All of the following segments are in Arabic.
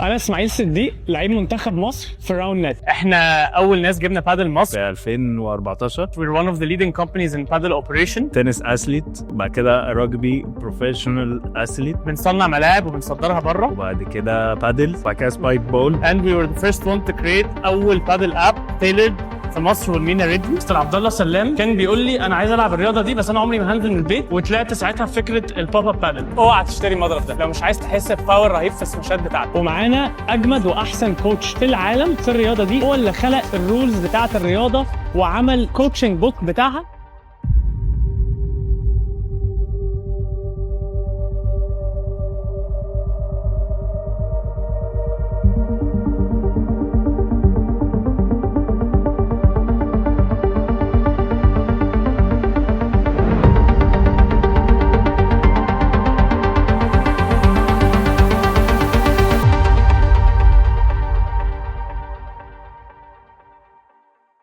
انا اسماعيل صديق لعيب منتخب مصر في راوند نت. احنا اول ناس جبنا بادل مصر في 2014. We're one of the leading companies in paddle operation. تنس اثليت، بعد كده رugby بروفيشنال اثليت، بنصنع ملاعب وبنصدرها بره. وبعد كده بادل، بعد كده سبايك بول. And we were the first one to create اول paddle app tailored في مصر والمينا ريدي. مستر عبد الله سلام كان بيقول لي انا عايز العب الرياضه دي بس انا عمري ما هنزل من البيت، وطلعت ساعتها فكره البوب اب بادل. اوعى تشتري المضرب ده لو مش عايز تحس بباور رهيب في السماشات بتاعتك. ومعانا اجمد واحسن كوتش في العالم في الرياضه دي، هو اللي خلق الرولز بتاعه الرياضه وعمل كوتشنج بوك بتاعها.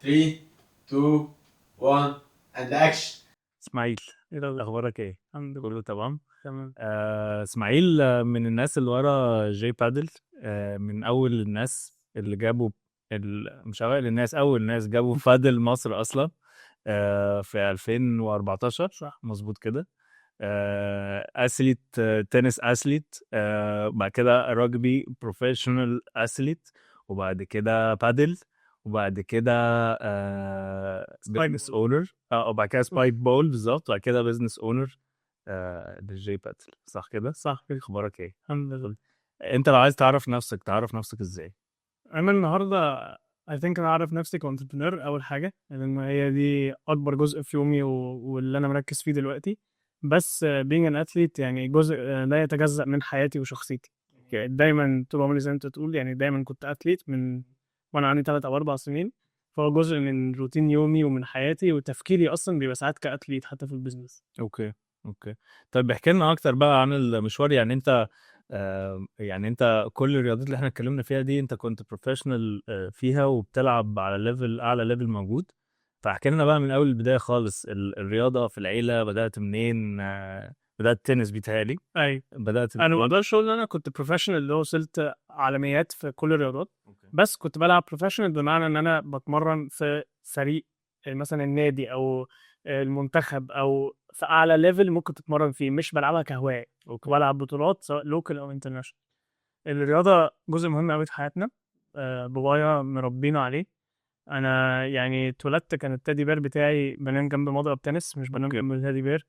Three, two, one, and action. اسماعيل، اخبارك ايه؟ الحمد لله كله تمام. تمام. اسماعيل، من الناس اللي ورا جي بادل، من اول الناس اللي جابوا مش اوائل الناس، اول ناس جابوا بادل مصر اصلا في 2014. صح. مظبوط كده. اثليت، تنس اثليت، بعد كده رugby بروفيشنال اثليت، وبعد كده بادل، وبعد كده بزنس اونر، وبعد كده سبايك بول بالظبط، وبعد كده بزنس اونر للجي بادل. صح كده؟ صح كده. اخبارك ايه؟ الحمد لله. انت لو عايز تعرف نفسك ازاي؟ انا النهارده I think انا اعرف نفسي كونتربرنور اول حاجه، لان هي دي اكبر جزء في يومي واللي انا مركز فيه دلوقتي. بس being an athlete يعني جزء لا يتجزأ من حياتي وشخصيتي. يعني دايما طول عمري زي ما انت تقول، يعني دايما كنت اتليت من وانا عندي 3 أو 4 سنين. فهو جزء من روتين يومي ومن حياتي، وتفكيري اصلا بيبقى ساعات كاتليت حتى في البيزنس. اوكي. طيب احكي لنا اكتر بقى عن المشوار. يعني انت كل الرياضات اللي احنا اتكلمنا فيها دي انت كنت بروفيشنال فيها وبتلعب على ليفل اعلى ليفل موجود. فاحكي لنا بقى من اول البدايه خالص، الرياضه في العيله بدات منين؟ بدات تنس بيتهيألي. اي بدات انا ما منين؟ اقدرش اقول ان انا كنت بروفيشنال اللي هو وصلت عالميات في كل الرياضات، اوكي. بس كنت بلعب بروفيشنال بمعنى ان انا بتمرن في فريق، مثلا النادي او المنتخب او في اعلى ليفل ممكن تتمرن فيه، مش بلعبها كهوايه. اوكي. بلعب بطولات سواء لوكال او انترناشونال. الرياضه جزء مهم قوي في حياتنا. بابايا مربينا عليه. انا يعني اتولدت كان التادي بير بتاعي بنام جنب مضرب تنس، مش بنام اوكي. جنب التادي بير.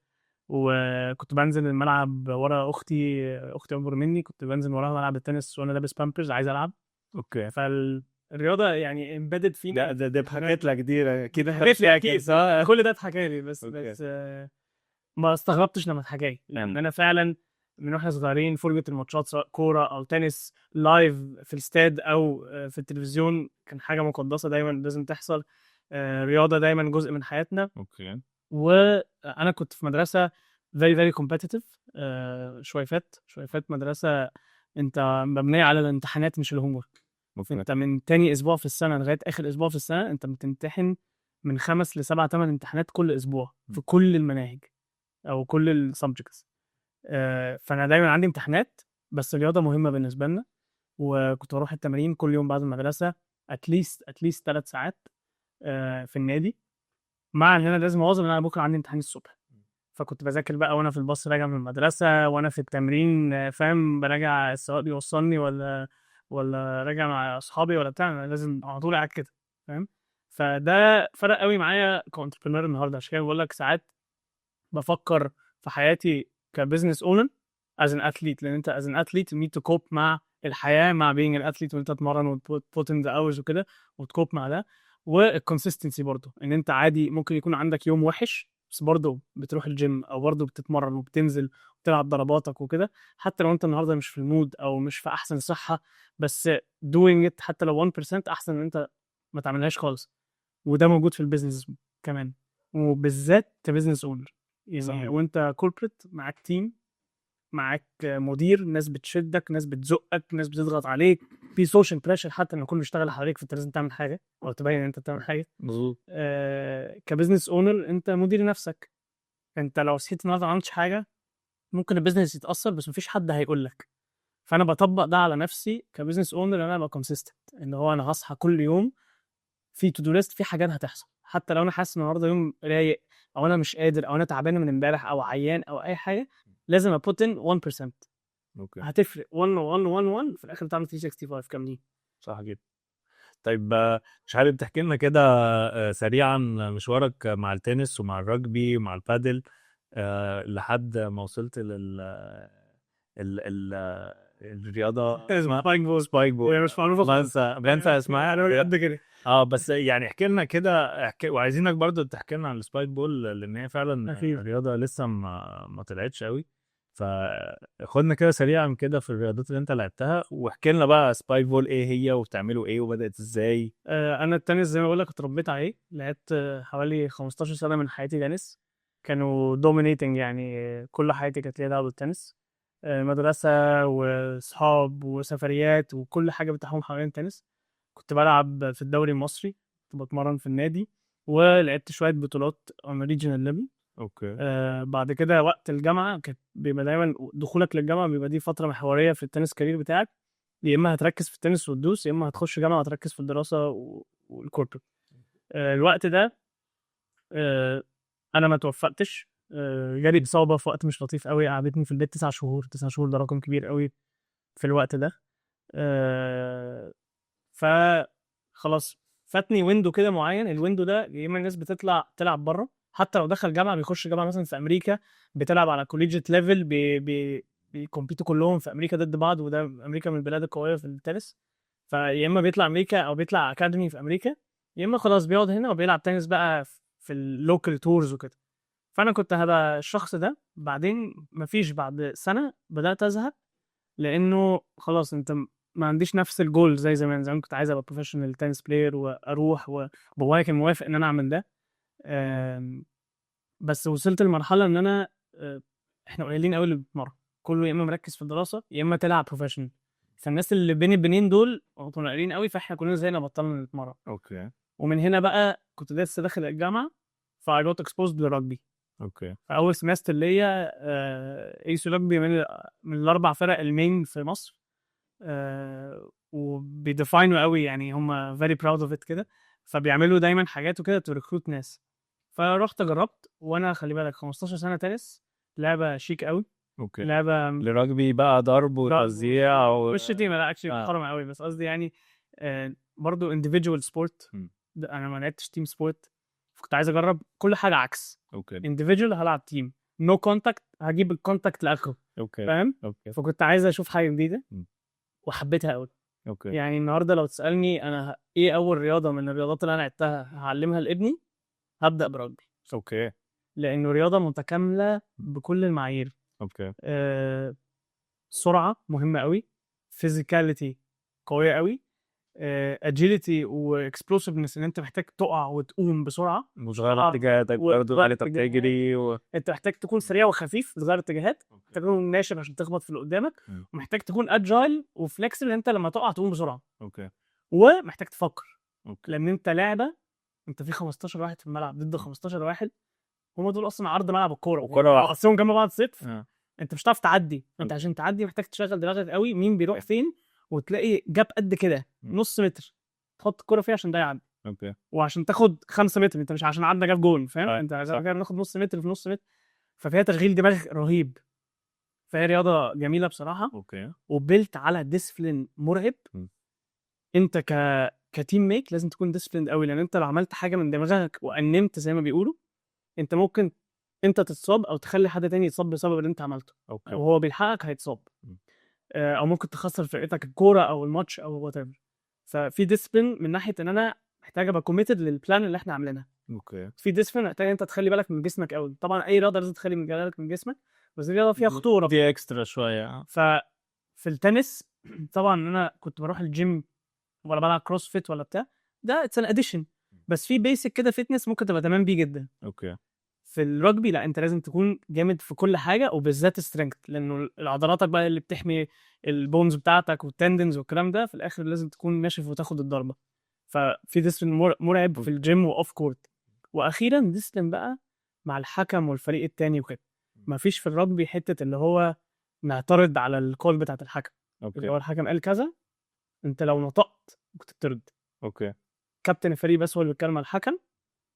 وكنت بنزل الملعب ورا اختي اكبر مني، كنت بنزل وراها ملعب التنس وانا لابس بامبرز عايز العب. اوكي. فالرياضه يعني امبيدد فينا. ده اتحكيت لك دي كده. حكيت لي اكيد كل ده اتحكى لي، بس أوكي. بس ما استغربتش لما اتحكى لي، لان انا فعلا من واحنا صغيرين فرجه الماتشات سواء كوره او تنس لايف في الاستاد او في التلفزيون كان حاجه مقدسه دايما لازم تحصل. رياضه دايما جزء من حياتنا. اوكي. وانا كنت في مدرسه very very competitive. شويفات مدرسه انت مبنيه على الامتحانات مش الهوم ورك. انت من تاني اسبوع في السنه لغايه اخر اسبوع في السنه انت بتمتحن من 5 ل7 8 امتحانات كل اسبوع في كل المناهج او كل السبجكتس. فانا دايما عندي امتحانات، بس الرياضه مهمه بالنسبه لنا. وكنت بروح التمارين كل يوم بعد المدرسه اتليست 3 ساعات في النادي، مع ان انا لازم اوظف ان انا بكره عندي امتحان الصبح. فكنت بذاكر بقى وانا في الباص راجع من المدرسه، وانا في التمرين فاهم، براجع السواق بيوصلني ولا راجع مع اصحابي ولا بتاع، انا لازم على طول قاعد كده فاهم. فده فرق قوي معايا كونتربرنور النهارده. عشان كده بقول لك ساعات بفكر في حياتي كبزنس اونر از ان اثليت، لان انت از ان اثليت you need to cope مع الحياه، مع being an athlete، وانت تتمرن وتبوت ان ذا اورز وكده وتكوب مع ده. والكونسيستنسي برضه ان انت عادي ممكن يكون عندك يوم وحش بس برضه بتروح الجيم او برضه بتتمرن وبتنزل وبتلعب ضرباتك وكده، حتى لو انت النهارده مش في المود او مش في احسن صحه. بس doing it حتى لو 1% احسن ان انت ما تعملهاش خالص. وده موجود في البيزنس كمان، وبالذات كبزنس اونر. يعني وانت كوربريت معاك تيم، معاك مدير، ناس بتشدك، ناس بتزقك، ناس بتضغط عليك، في سوشيال بريشر حتى ان كل بيشتغل حواليك، فانت لازم تعمل حاجه او تبين ان انت بتعمل حاجه. مظبوط. كبزنس اونر انت مدير نفسك. انت لو صحيت النهارده ما عملتش حاجه ممكن البيزنس يتاثر، بس مفيش حد هيقول لك. فانا بطبق ده على نفسي كبزنس اونر، ان انا ابقى كونسيستنت، ان هو انا هصحى كل يوم في تو دو ليست، في حاجات هتحصل، حتى لو انا حاسس ان النهارده يوم رايق او انا مش قادر او انا تعبان من امبارح او عيان او اي حاجه، لازم ابوت ان 1%. اوكي هتفرق 1 1 1 1 في الاخر تعمل 365 كاملين. صح جدا. طيب مش عارف تحكي لنا كده سريعا مشوارك مع التنس ومع الرجبي ومع البادل لحد ما وصلت لل الرياضه اسمها سبايك بول. هي مش معروفه بنسى اسمها انا قد كده. بس يعني احكي لنا كده، وعايزينك برضو تحكي لنا عن السبايك بول، لان هي فعلا أكيد. رياضه لسه ما طلعتش قوي. فخدنا كده سريعا كده في الرياضات اللي انت لعبتها، واحكي لنا بقى سبايك بول ايه هي وبتعملوا ايه وبدأت ازاي. انا التنس زي ما بقول لك اتربيت عليه، لعبت حوالي 15 سنه من حياتي تنس، كانوا دومينيتنج يعني، كل حياتي كانت ليها دعوه بالتنس، مدرسه وصحاب وسفريات وكل حاجه بتحوم حوالين التنس. كنت بلعب في الدوري المصري، كنت بتمرن في النادي، ولعبت شويه بطولات on regional level. اوكي بعد كده وقت الجامعه كانت بيبقى دايما دخولك للجامعه بيبقى دي فتره محوريه في التنس كارير بتاعك، يا اما هتركز في التنس وتدوس، يا اما هتخش جامعه وتركز في الدراسه والكوربريت. الوقت ده انا ما توفقتش، جالي اصابه في وقت مش لطيف قوي، قعدتني في البيت 9 شهور. 9 شهور ده رقم كبير قوي في الوقت ده. ف خلاص فاتني ويندو كده معين، الويندو ده يا اما الناس بتطلع تلعب بره، حتى لو دخل جامعه بيخش جامعه مثلا في امريكا بتلعب على كوليجيت ليفل، بيكمبيتوا كلهم في امريكا ضد بعض، وده امريكا من البلاد القويه في التنس. فيا اما بيطلع امريكا او بيطلع اكاديمي في امريكا، يا اما خلاص بيقعد هنا وبيلعب تنس بقى في اللوكال تورز وكده. فانا كنت هبقى الشخص ده. بعدين مفيش بعد سنه بدات ازهق، لانه خلاص انت ما عنديش نفس الجول زي زمان. زمان كنت عايز ابقى بروفيشنال تنس بلاير واروح، وبابايا كان موافق ان انا اعمل ده. بس وصلت لمرحله ان انا احنا قليلين قوي اللي بنتمرن، كله يا اما مركز في الدراسه يا اما تلعب بروفيشنال. فالناس اللي بين البنين دول كنا قليلين قوي، فاحنا كلنا زينا بطلنا نتمرن. اوكي ومن هنا بقى كنت لسه داخل الجامعه، فاي جوت اكسبوزد للرجبي. اوكي فاول سمستر ليا ايسو رجبي من الاربع فرق المين في مصر، وبيديفاينوا قوي يعني، هم فيري براود اوف ات كده، فبيعملوا دايما حاجات وكده تريكروت ناس. فرحت جربت، وانا خلي بالك 15 سنه تنس، لعبه شيك قوي، اوكي لعبه الرجبي بقى ضرب وتوزيع مش شتيمه، لا اكشلي آه. محترمه قوي، بس قصدي يعني برضو individual سبورت. م. انا ما لعبتش تيم سبورت، فكنت عايز اجرب كل حاجه عكس. اوكي individual هلعب تيم، نو كونتاكت هجيب الكونتاكت لاخره، اوكي فاهم؟ اوكي فكنت عايز اشوف حاجه جديده م. وحبيتها قوي. اوكي يعني النهارده لو تسالني انا ايه اول رياضه من الرياضات اللي انا لعبتها هعلمها لابني، هبدا برجبي، اوكي لانه رياضه متكامله بكل المعايير. اوكي سرعه مهمه قوي، فيزيكاليتي قويه قوي، اجيليتي واكسبلوسيفنس، ان انت محتاج تقع وتقوم بسرعه، مش غير اتجاهاتك برضه على تجري انت محتاج تكون سريع وخفيف في صغير اتجاهات، محتاج تكون ناشف عشان تخبط في اللي قدامك، ومحتاج تكون اجايل وفلكسبل، انت لما تقع تقوم بسرعه. اوكي ومحتاج تفكر، اوكي لان انت لعبه، انت في 15 واحد في الملعب ضد 15 واحد، هم دول اصلا عرض ملعب الكوره، وكرة واحدة. اصلا جنب بعض صفر. آه. انت مش هتعرف تعدي، انت أوكي. عشان تعدي محتاج تشغل دماغك قوي، مين بيروح فين، وتلاقي جاب قد كده نص متر تحط الكوره فيه عشان ده يعدي، اوكي وعشان تاخد 5 متر، انت مش عشان عدى جاب جون، فاهم؟ أي، انت صح. عشان كده بناخد نص متر في نص متر، ففيها تشغيل دماغ رهيب. فهي رياضه جميله بصراحه، اوكي وبيلت على ديسفلين مرعب. م. انت كتيم ميك لازم تكون ديسفلين قوي، لان انت لو عملت حاجه من دماغك وانمت زي ما بيقولوا، انت ممكن انت تتصاب او تخلي حد تاني يتصاب بسبب اللي انت عملته، اوكي وهو بيلحقك هيتصاب، م. او ممكن تخسر فرقتك الكوره او الماتش او وات ايفر. ففي ديسبلين من ناحيه ان انا محتاج ابقى كوميتد للبلان اللي احنا عاملينها، اوكي في ديسبلين محتاج انت تخلي بالك من جسمك قوي. طبعا اي رياضه لازم تخلي بالك من جسمك، بس الرياضه فيها خطوره. دي اكسترا شويه. ففي التنس طبعا انا كنت بروح الجيم ولا بلعب كروس فيت ولا بتاع، ده اتس ان اديشن، بس في بيسك كده فيتنس ممكن تبقى تمام بيه جدا. اوكي في الرجبي لا، انت لازم تكون جامد في كل حاجه، وبالذات سترينث، لانه العضلاتك بقى اللي بتحمي البونز بتاعتك والتندنز والكلام ده، في الاخر لازم تكون ناشف وتاخد الضربه. ففي ديسبلين مرعب في الجيم واوف كورت. واخيرا ديسبلين بقى مع الحكم والفريق التاني وكده. مفيش في الرجبي حته اللي هو نعترض على الكول بتاعت الحكم، اللي هو الحكم قال كذا، انت لو نطقت كنت ترد. اوكي كابتن الفريق بس هو اللي بيتكلم على الحكم،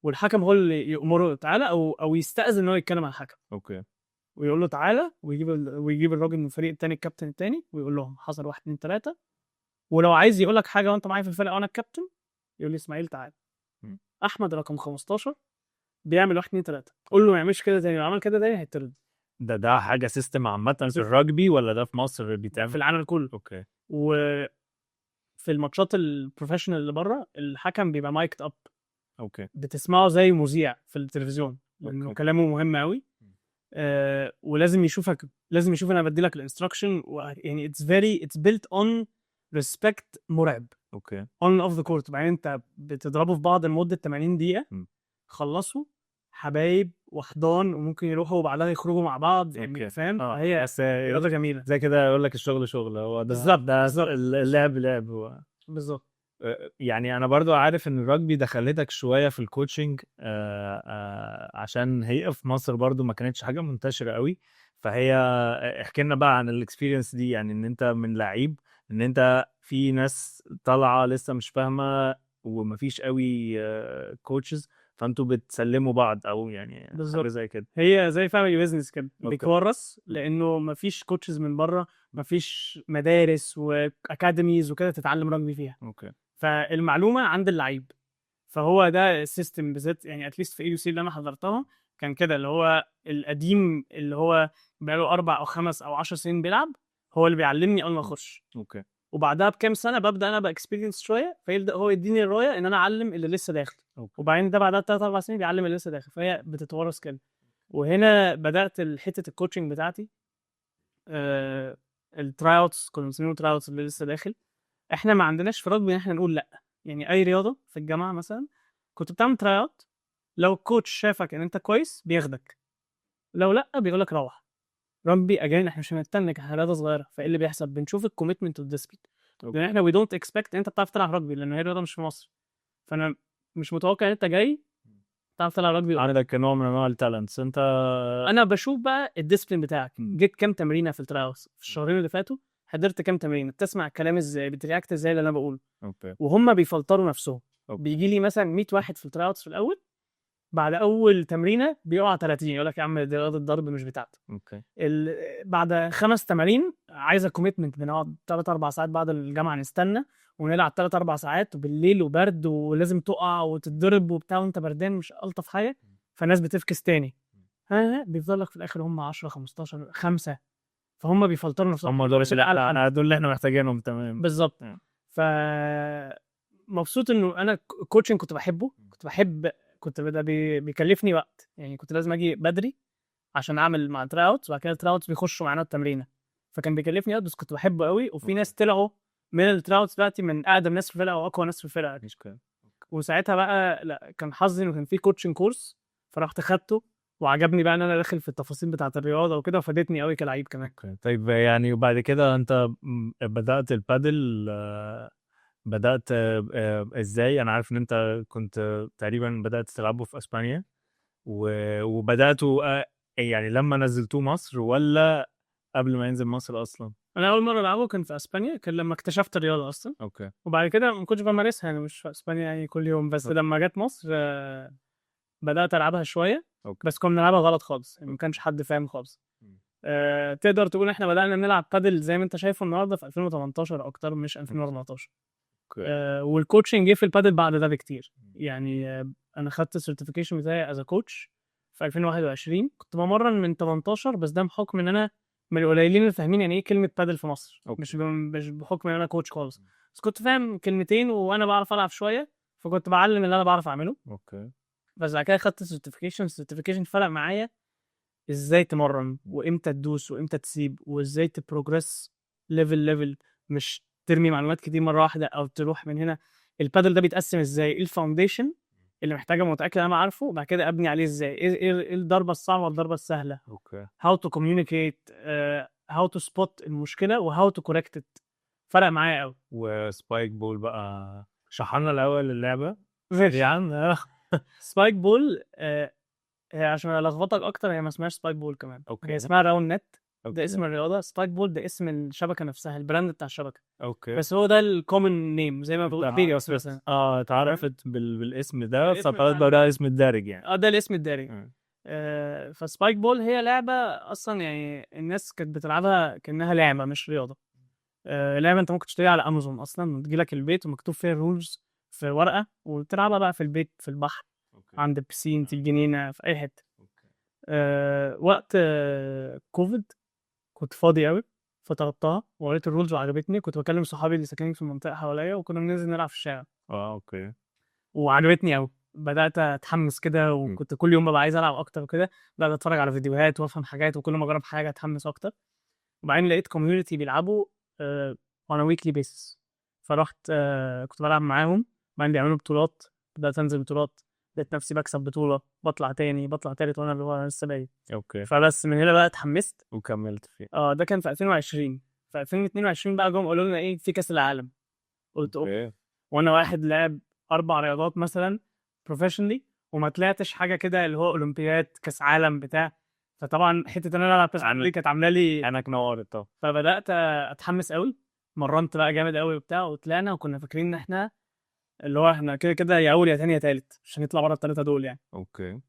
والحكم هو اللي يأمره تعالى او يستأذن ان هو يتكلم على الحكم، اوكي ويقول له تعالى، ويجيب الراجل من الفريق التاني الكابتن التاني ويقول لهم حصل 1 2 3. ولو عايز يقول لك حاجه وانت معايا في الفرقه وانا الكابتن، يقول لي اسماعيل تعالى، م. احمد رقم 15 بيعمل 1 2 3، قول له ما يعملش كده تاني، لو عمل كده تاني هيترد. ده حاجه سيستم عامه في الرجبي ولا ده في مصر بيتعمل في العالم كله. اوكي وفي الماتشات البروفيشنال اللي بره الحكم بيبقى مايكت اب، اوكي بتسمعه زي مذيع في التلفزيون لانه أوكي. كلامه مهم قوي. ولازم يشوفك، لازم يشوف انا بدي لك الانستراكشن، يعني اتس بيلت اون ريسبكت مرعب اوكي اون اوف ذا كورت. بعدين انت بتضربوا في بعض لمده 80 دقيقه، م. خلصوا حبايب وحضان، وممكن يروحوا وبعدها يخرجوا مع بعض، يعني اوكي فاهم. فهي بس رياضه جميله زي كده يقول لك الشغل شغل، هو ده بالظبط ده بالظبط اللعب لعب هو بالظبط. يعني انا برضو عارف ان الرجبي دخلتك شويه في الكوتشنج عشان هي في مصر برضو ما كانتش حاجه منتشره قوي. فهي احكي لنا بقى عن الاكسبيرينس دي، يعني ان انت من لعيب ان انت في ناس طالعه لسه مش فاهمه ومفيش قوي كوتشز، فانتوا بتسلموا بعض او يعني بالظبط. حاجه زي كده. هي زي فاميلي بيزنس كده أوكي. بيكورس، لانه مفيش كوتشز من بره، مفيش مدارس واكاديميز وكده تتعلم رجبي فيها، اوكي فالمعلومه عند اللعيب. فهو ده السيستم بالذات، يعني اتليست في AUC اللي انا حضرتها كان كده، اللي هو القديم اللي هو بقاله 4 أو 5 أو 10 سنين بيلعب، هو اللي بيعلمني اول ما اخش. اوكي وبعدها بكام سنه ببدا انا باكسبيرينس شويه، فيبدا هو يديني الرايه ان انا اعلم اللي لسه داخل. أوكي. وبعدين ده بعدها 3 4 سنين بيعلم اللي لسه داخل، فهي بتتورث كده. وهنا بدات حته الكوتشنج بتاعتي. التراي اوتس كنا بنسميهم تراي اوتس اللي لسه داخل. احنا ما عندناش في رجبي ان احنا نقول لا، يعني اي رياضه في الجامعه مثلا كنت بتعمل تراي اوت، لو الكوتش شافك ان انت كويس بياخدك، لو لا بيقول لك روح. رجبي اجين احنا مش هنتنك، احنا رياضه صغيره، فايه اللي بيحصل؟ بنشوف الكوميتمنت والديسبلين، لان احنا وي دونت اكسبكت ان انت بتعرف تلعب رجبي، لان هي رياضه مش في مصر. فانا مش متوقع ان انت جاي تعرف تلعب رجبي. عندك نوع من انواع التالنتس انت. انا بشوف بقى الديسبلين بتاعك، م. جيت كام تمرينه في التراوس في الشهرين اللي فاتوا، حضرت كام تمرينه، بتسمع الكلام ازاي، بترياكت ازاي اللي انا بقوله. اوكي وهم بيفلتروا نفسهم. أوكي. بيجي لي مثلا 100 واحد في التراوس في الاول، بعد اول تمرينه بيقع 30، يقول لك يا عم دي رياضه ضرب مش بتاعتي. اوكي بعد 5 تمارين عايزه كوميتمنت، بنقعد 3 4 ساعات بعد الجامعه نستنى ونلعب 3 4 ساعات، وبالليل وبرد ولازم تقع وتتضرب وبتاع وانت بردان، مش الطف حاجه. فالناس بتفكس تاني، ها بيفضل لك في الاخر هم 10 15 5، فهم بيفلتروا نفسهم. هم دول لا دول اللي احنا محتاجينهم تمام بالظبط. م. ف مبسوط انه انا الكوتشنج كنت بحبه، كنت بدا بيكلفني وقت، يعني كنت لازم اجي بدري عشان اعمل مع التراي اوتس، وبعد كده التراي اوتس بيخشوا معانا التمرينه، فكان بيكلفني وقت، بس كنت بحبه قوي. وفي ناس طلعوا من التراي اوتس دلوقتي من اقدم ناس في الفرقه واقوى ناس في الفرقه. وساعتها بقى لا، كان حظي انه كان في كوتشنج كورس، فرحت خدته وعجبني بقى ان انا داخل في التفاصيل بتاعه الرياضه وكده، وفادتني قوي كلاعب كمان. طيب يعني وبعد كده انت بدأت البادل بدأت ازاي؟ انا عارف ان انت كنت تقريبا بدأت تلعبه في اسبانيا وبدأتوا يعني لما نزلتوه مصر ولا قبل ما ينزل مصر اصلا؟ انا اول مره العبه كان في اسبانيا، كان لما اكتشفت الرياضه اصلا. اوكي وبعد كده ما كنتش بمارسها، يعني مش في اسبانيا يعني كل يوم، بس لما جت مصر بدات العبها شويه. أوكي. بس كنا بنلعبها غلط خالص، يعني ما كانش حد فاهم خالص. تقدر تقول احنا بدانا نلعب بادل زي ما انت شايفه النهارده في 2018 اكتر مش 2014. والكوتشنج جه في البادل بعد ده بكتير. يعني انا خدت السيرتيفيكيشن بتاعي از كوتش في 2021، كنت بمرن من 18، بس ده بحكم ان انا من القليلين اللي فاهمين يعني ايه كلمه بادل في مصر. مش بحكم ان انا كوتش خالص، بس كنت فاهم كلمتين وانا بعرف العب شويه، فكنت بعلم اللي انا بعرف اعمله. اوكي بس بعد كده خدت السيرتيفيكيشن فرق معايا ازاي تمرن، وامتى تدوس وامتى تسيب، وازاي تبروجريس ليفل، مش ترمي معلومات كتير مره واحده او تروح من هنا. البادل ده بيتقسم ازاي، ايه الفاونديشن اللي محتاجه متاكد انا عارفه، وبعد كده ابني عليه ازاي، ايه الضربه الصعبه والضربه السهله. اوكي هاو تو كوميونيكيت، هاو تو سبوت المشكله، وهاو تو كوركت ات. فرق معايا قوي. وسبايك بول بقى شرحنا الاول اللعبه يا عم. سبايك بول هي عشان الخبطك اكتر، هي ما اسمهاش سبايك بول كمان. اوكي هي اسمها راوند نت. ده اسم الرياضه. سبايك بول ده اسم الشبكه نفسها، البراند بتاع الشبكه. اوكي. بس هو ده الكومن نيم زي ما بقول بيريوس مثلا. اتعرفت بالاسم ده، بالاسم فخلاص بتاع بقى ده اسم الدارج يعني. ده الاسم الدارج. مم. فسبايك بول هي لعبه اصلا، يعني الناس كانت بتلعبها كانها لعبه مش رياضه. لعبه انت ممكن تشتريها على امازون اصلا وتجيلك البيت ومكتوب فيها الرولز في ورقه، وتلعبها بقى في البيت، في البحر، اوكي. عند البسين، في الجنينه، في اي حته. اوكي. وقت كوفيد كنت فاضي قوي، فطلبتها وقريت الرولز وعجبتني. كنت بكلم صحابي اللي ساكنين في المنطقه حواليا وكنا بننزل نلعب في الشارع، اوكي. وعجبتني قوي. بدات اتحمس كده، وكنت كل يوم ببقى عايز العب اكتر وكده. بدات اتفرج على فيديوهات وافهم حاجات، وكل ما اجرب حاجه اتحمس اكتر. وبعدين لقيت كوميونتي بيلعبوا on a weekly basis، فرحت كنت بلعب معاهم. بعدين بيعملوا بطولات، بدات انزل بطولات، لقيت نفسي بكسب بطوله، بطلع تاني، بطلع تالت، وانا اللي هو لسه باقي. اوكي. فبس من هنا بقى اتحمست وكملت فيه. ده كان في 2020. في 2022 بقى جم قالوا لنا ايه، في كاس العالم. قلت اوكي. وانا واحد لعب 4 رياضات مثلا بروفيشنالي، وما طلعتش حاجه كده اللي هو اولمبياد، كاس عالم بتاع. فطبعا حته ان انا العب كاس عالم دي كانت عامله لي، انا نورت طبعا. فبدات اتحمس قوي، مرنت بقى جامد قوي وبتاع، وطلعنا. وكنا فاكرين ان احنا اللي هو احنا كده كده يا اول يا تاني يا تالت، مش هنطلع بره الثلاثه دول يعني. اوكي.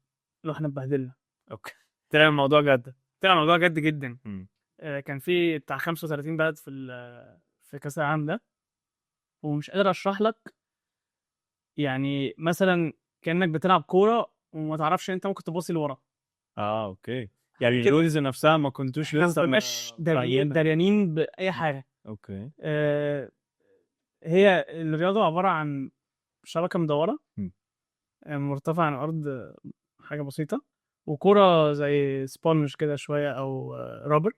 لو احنا اتبهدلنا، اوكي. طلع الموضوع جد، طلع الموضوع جد جدا. مم. كان في بتاع 35 بلد في كاس العالم ده، ومش قادر اشرح لك. يعني مثلا كانك بتلعب كوره وما تعرفش انت ممكن تبصي لورا. اوكي. يعني كده. الرولز نفسها ما كنتوش احنا لسه مش فاهمينها. دريانين باي حاجه. اوكي. هي الرياضه عباره عن شبكه مدوره م. مرتفعه عن الارض حاجه بسيطه، وكرة زي سبونج كده شويه او رابر،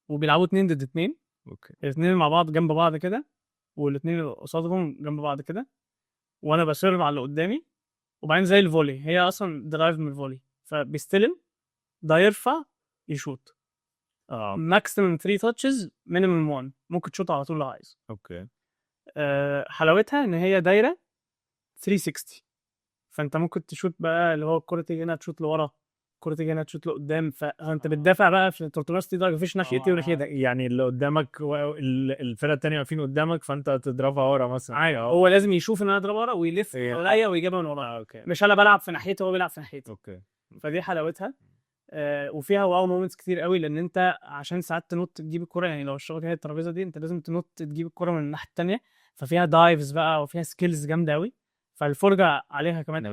وبيلعبوا 2 ضد 2. اوكي. الاثنين مع بعض جنب بعض كده، والاثنين اللي قصادهم جنب بعض كده، وانا بسيرف على اللي قدامي. وبعدين زي الفولي، هي اصلا درايف من الفولي، فبيستلم، ده يرفع، يشوط. ماكسيمم 3 تاتشز، مينيمم 1. ممكن تشوط على طول لو عايز. اوكي. حلاوتها ان هي دايره 360، فانت ممكن تشوط بقى اللي هو الكره تيجي هنا تشوط لورا، الكره تيجي هنا تشوط لقدام، فانت بتدافع بقى في 360 درجه، مفيش ناحيتي ولا كده. يعني اللي قدامك الفرقه الثانيه واقفين قدامك، فانت تضربها ورا مثلا. عادي، هو لازم يشوف ان انا اضرب ورا ويلف حواليا ويجيبها من ورا. اوكي. مش انا بلعب في ناحيته وهو بيلعب في ناحيتي. اوكي. فدي حلاوتها. وفيها واو مومنتس كتير قوي، لان انت عشان ساعات تنط تجيب الكرة، يعني لو الشبكه هي الترابيزه دي، انت لازم تنط تجيب الكرة من الناحيه التانية. ففيها دايفز بقى، وفيها سكيلز جامده قوي، فالفرجه عليها كمان.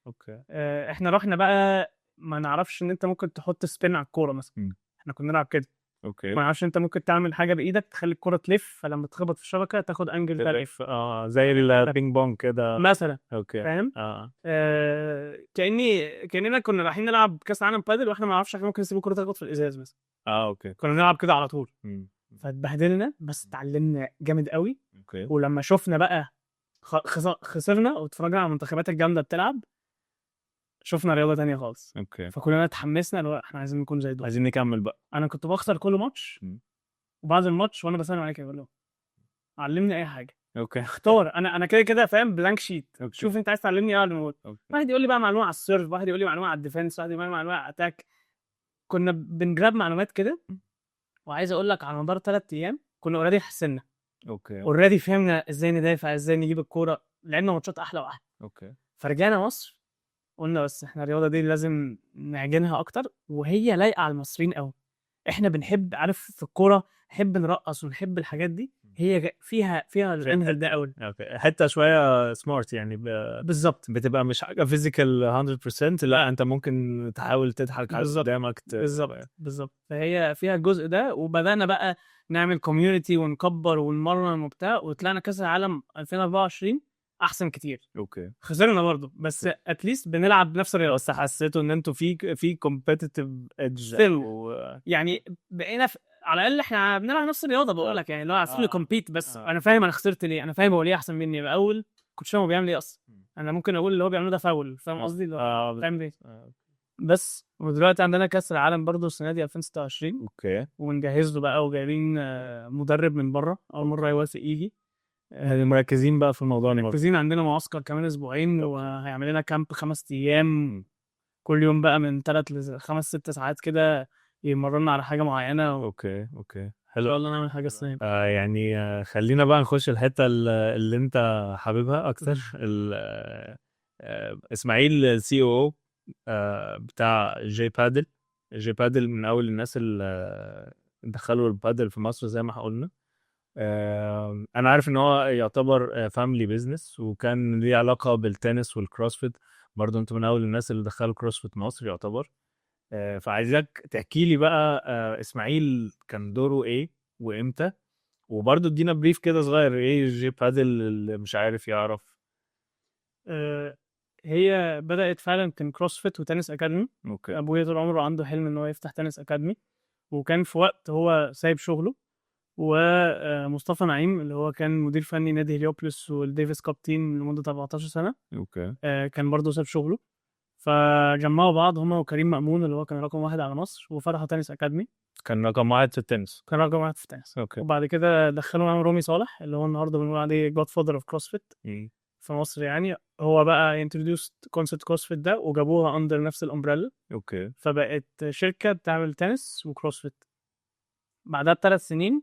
اوكي. احنا رحنا بقى ما نعرفش ان انت ممكن تحط سبين على الكوره مثلا. احنا كنا نلعب كده. اوكي. ما نعرفش انت ممكن تعمل حاجه بايدك تخلي الكرة تلف، فلما تخبط في الشبكه تاخد انجل تلف. زي البينج بونج كده مثلا. اوكي. فاهم. كاننا كنا رايحين نلعب كاس عالم بادل، واحنا ما نعرفش احنا ممكن نسيب الكرة تخبط في الازاز مثلا. اوكي. كنا نلعب كده على طول. مم. فاتبهدلنا، بس اتعلمنا جامد قوي. اوكي. ولما شفنا بقى خسرنا واتفرجنا على المنتخبات الجامده بتلعب، شفنا رياضه تانية خالص. اوكي. فكلنا اتحمسنا، اللي هو احنا عايزين نكون زي دول. عايزين نكمل بقى. انا كنت بخسر كل ماتش، وبعد الماتش وانا بسلم عليك اقول له علمني اي حاجه. اوكي. اختار. انا كده كده فاهم بلانك شيت. أوكي. شوف انت عايز تعلمني ايه على واحد يقول لي بقى معلومه على السيرف، واحد يقول لي معلومه على الديفنس، واحد يقول لي معلومه على الاتاك. كنا بنجرب معلومات كده. وعايز اقول لك على مدار 3 ايام كنا اوريدي حسنا. اوكي. اوريدي فهمنا ازاي ندافع، ازاي نجيب الكوره، لعبنا ماتشات احلى واحلى. اوكي. فرجعنا مصر، قلنا بس احنا الرياضه دي لازم نعجنها اكتر، وهي لايقه على المصريين قوي. احنا بنحب، عارف، في الكوره نحب نرقص ونحب الحاجات دي. هي فيها الانهل ده قوي. اوكي. حتى شويه سمارت يعني بالظبط. بتبقى مش حاجه فيزيكال 100%، لا انت ممكن تحاول تضحك على اللي قدامك. بالظبط. فهي فيها الجزء ده. وبدانا بقى نعمل كوميونتي ونكبر ونمرن وبتاع، وطلعنا كاس العالم 2024 احسن كتير. اوكي. خسرنا برضه، بس اتليست بنلعب نفس الرياضه. بس حسيتوا ان انتوا في كومبيتيتيف ايدج يعني بقينا على الاقل احنا بنلعب نفس الرياضه. بقول لك يعني لو عايزين كومبيت، بس انا فاهم انا خسرت ليه، انا فاهم هو ليه احسن مني. باول كنت فاهم هو بيعمل ايه اصلا. انا ممكن اقول اللي هو بيعمله ده فاول، فاهم قصدي؟ فاهم ليه. بس ودلوقتي عندنا كاس العالم برضه السنه دي 2026. اوكي. ونجهز له بقى، وجايبين مدرب من بره اول مره يوافق يجي. مركزين بقى في الموضوع. مركزين. عندنا معسكر كمان اسبوعين، وهيعمل لنا كامب 5 ايام كل يوم بقى من 3 ل 5 6 ساعات كده، يمرنا على حاجه معينه، وان اوكي شاء حلو. الله نعمل حاجه السنه. يعني خلينا بقى نخش الحته اللي انت حاببها اكتر. اسماعيل سي او بتاع جي بادل. جي بادل من اول الناس اللي دخلوا البادل في مصر زي ما قلنا. انا عارف ان هو يعتبر فاميلي بيزنس، وكان ليه علاقه بالتنس والكروسفيت برضه. انت من اول الناس اللي دخلوا كروسفيت مصر يعتبر. فعايزك تحكي لي بقى اسماعيل كان دوره ايه وامتى، وبرضه ادينا بريف كده صغير ايه جي بادل اللي مش عارف يعرف. هي بدات فعلا كان كروسفيت وتنس اكاديمي. اوكي. ابويا طول عمره عنده حلم ان هو يفتح تنس اكاديمي، وكان في وقت هو سايب شغله، ومصطفى نعيم اللي هو كان مدير فني نادي هليوبلس والديفيس كاب تيم لمده 14 سنه اوكي. كان برضه ساب شغله، فجمعوا بعض هما وكريم مأمون اللي هو كان رقم 1 على مصر وفتحوا تنس اكاديمي. كان رقم واحد في التنس. كان رقم 1 في التنس. اوكي. وبعد كده دخلوا معاهم رامي صالح اللي هو النهارده بنقول عليه جاد فاذر اوف كروسفيت في مصر. يعني هو بقى انتروديوس كونسبت كروسفيت ده وجابوها اندر نفس الامبريلا، اوكي. فبقت شركه بتعمل تنس وكروسفيت. بعدها ب3 سنين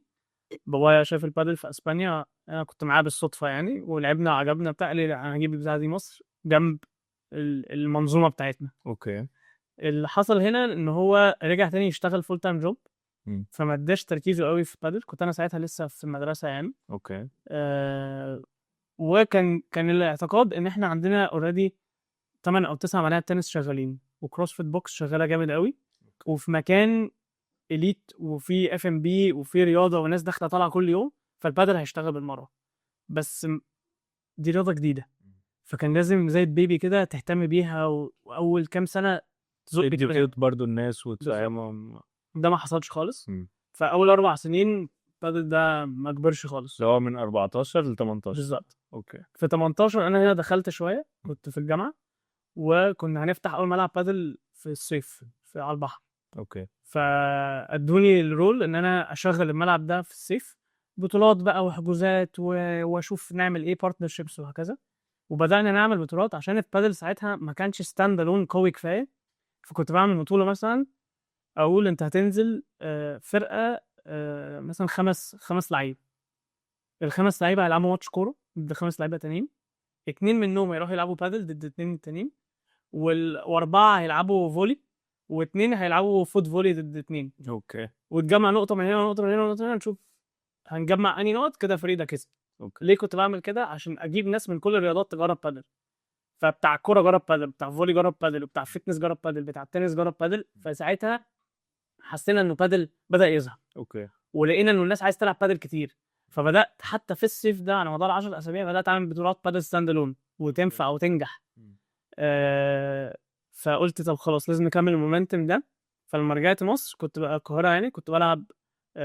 بابايا شاف البادل في اسبانيا، انا كنت معاه بالصدفه يعني، ولعبنا عجبنا بتاع، قال لي انا هجيب البتاعه دي مصر جنب المنظومه بتاعتنا. اوكي. اللي حصل هنا ان هو رجع تاني يشتغل فول تايم جوب، مم. فما اداش تركيزه قوي في البادل. كنت انا ساعتها لسه في المدرسه يعني. اوكي. وكان الاعتقاد ان احنا عندنا اوريدي 8 او 9 ملاعب تنس شغالين، وكروسفيت بوكس شغاله جامد قوي، وفي مكان اليت، وفي اف ام بي، وفي رياضه وناس داخله طالعه كل يوم، فالبادل هيشتغل بالمره. بس دي رياضه جديده، فكان لازم زي البيبي كده تهتم بيها، واول كام سنه تزق تدي الدنيا. برضه الناس وتفهمهم. ده ما حصلش خالص. مم. فاول 4 سنين البادل ده ما كبرش خالص. اللي هو من 14 ل 18. بالظبط. اوكي. في 18 انا هنا دخلت شويه، كنت في الجامعه، وكنا هنفتح اول ملعب بادل في الصيف على البحر. اوكي. فادوني الرول ان انا اشغل الملعب ده في الصيف، بطولات بقى وحجوزات واشوف نعمل ايه بارتنرشيبس وهكذا. وبدانا نعمل بطولات عشان البادل ساعتها ما كانش ستاند الون قوي كفايه. فكنت بعمل بطوله مثلا اقول انت هتنزل فرقه مثلا 5 لعيب. ال5 لعيبه هيلعبوا ماتش كوره ضد 5 لعيبه تانيين، 2 منهم هيروحوا يلعبوا بادل ضد 2 التانيين، و4 هيلعبوا فولي، و2 هيلعبوا فوت فولي ضد 2. اوكي. وتجمع نقطه من هنا ونقطه من هنا ونقطه من هنا، نشوف هنجمع انهي نقط كده فريق ده كسب. اوكي. ليه كنت بعمل كده؟ عشان اجيب ناس من كل الرياضات تجرب بادل. فبتاع الكوره جرب بادل، بتاع فولي جرب بادل، وبتاع الفتنس جرب بادل، بتاع التنس جرب بادل. فساعتها حسينا انه بادل بدا يظهر، اوكي. ولقينا انه الناس عايز تلعب بادل كتير. فبدات حتى في الصيف ده على مدار 10 اسابيع بدات اعمل بطولات بادل ستاند الون وتنفع وتنجح. فقلت طب خلاص لازم نكمل المومنتم ده. فلما رجعت مصر كنت بقى القاهره يعني، كنت بلعب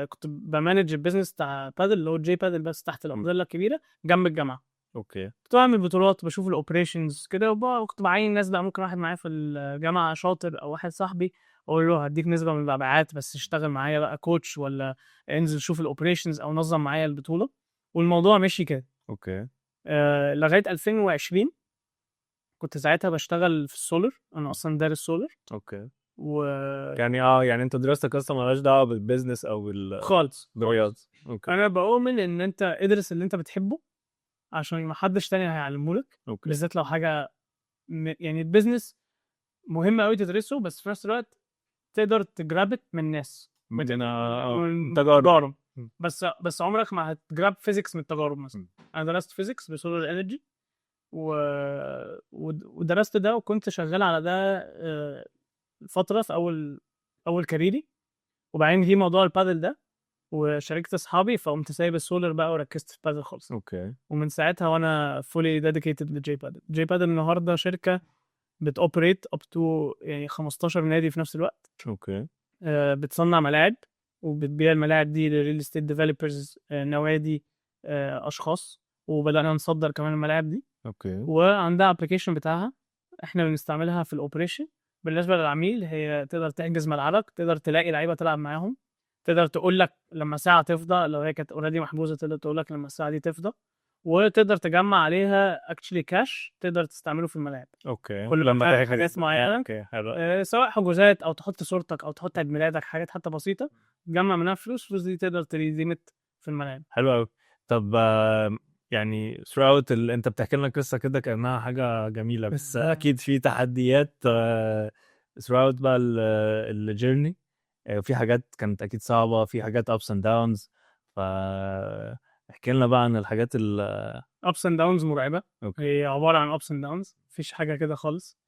كنت بمانج البيزنس بتاع بادل اللي هو جي بادل، بس تحت الامبريلا الكبيره جنب الجامعه. اوكي. كنت بعمل بطولات، بشوف الاوبريشنز كده، وكنت بعين ناس بقى، ممكن واحد معايا في الجامعه شاطر او واحد صاحبي اقول له هديك نسبه من المبيعات بس اشتغل معايا بقى كوتش، ولا انزل شوف الاوبريشنز او نظم معايا البطوله. والموضوع مشي كده اوكي. لغايه 2020. كنت ساعتها بشتغل في السولر، انا اصلا دارس سولر. اوكي. و يعني يعني انت دراستك اصلا مالهاش دعوه بالبيزنس او خالص. بالرياضه. اوكي. انا بؤمن ان انت ادرس اللي انت بتحبه عشان ما حدش تاني هيعلمهولك. اوكي. بالذات لو حاجه يعني البيزنس مهم قوي تدرسه، بس في نفس الوقت تقدر تجرابت من الناس من تجارب. بس عمرك ما هتجراب فيزيكس من التجارب. مثلا انا درست فيزيكس بسولار انرجي ودرست ده، وكنت شغال على ده فتره في اول كاريري. وبعدين في موضوع البادل ده وشاركت اصحابي، فقمت سايب السولر بقى وركزت في البادل خالص. اوكي. ومن ساعتها وانا فولي ديديكيتد لجي بادل. جي بادل النهارده شركه بتوبريت اب تو يعني 15 نادي في نفس الوقت. اوكي. بتصنع ملاعب وبتبيع الملاعب دي للريل استيت ديفلوبرز، نوادي، اشخاص، وبدانا نصدر كمان الملاعب دي. اوكي. وعندها ابلكيشن بتاعها احنا بنستعملها في الاوبريشن. بالنسبه للعميل هي تقدر تحجز ملعبك، تقدر تلاقي لعيبه تلعب معاهم، تقدر تقول لك لما ساعه تفضى، لو هي كانت اوريدي محجوزه تقدر تقول لك لما الساعه دي تفضى، وتقدر تجمع عليها اكشلي كاش تقدر تستعمله في الملاعب. اوكي كل لما ما تاخد حاجات معينه اوكي حلو. سواء حجوزات او تحط صورتك او تحط عيد ميلادك، حاجات حتى بسيطه تجمع منها فلوس دي تقدر تريديمت في الملاعب. حلو قوي. طب يعني throughout انت بتحكي لنا قصه كده كانها حاجه جميله، بس اكيد في تحديات throughout بقى الجيرني. في حاجات كانت اكيد صعبه، في حاجات ups and downs. احكي لنا بقى عن الحاجات ups and downs مرعبه. اوكي. هي عباره عن ups and downs، مفيش حاجه كده خالص.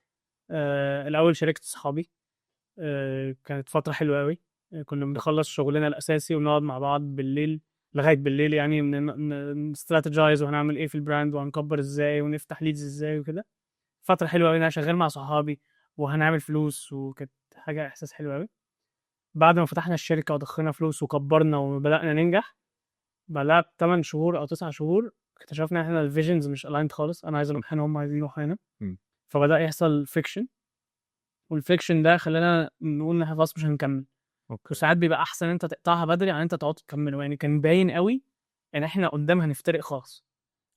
الاول شاركت صحابي، كانت فتره حلوه قوي. كنا بنخلص شغلنا الاساسي ونقعد مع بعض بالليل لغايه بالليل، يعني نستراتيجايز وهنعمل ايه في البراند وهنكبر ازاي ونفتح ليدز ازاي وكده. فتره حلوه قوي، انا شغال مع صحابي وهنعمل فلوس، وكانت حاجه احساس حلو قوي. بعد ما فتحنا الشركه ودخلنا فلوس وكبرنا وبدانا ننجح، بعدها 8 شهور او 9 شهور اكتشفنا ان احنا الفيجنز مش الايند خالص. انا عايز اروح هنا، هم عايزين يروحوا هنا. فبدا يحصل فيكشن، والفيكشن ده خلانا نقول ان احنا خلاص مش هنكمل. وساعات بيبقى احسن انت تقطعها بدري عن انت تقعد تكمل، يعني كان باين قوي ان احنا قدام هنفترق خالص.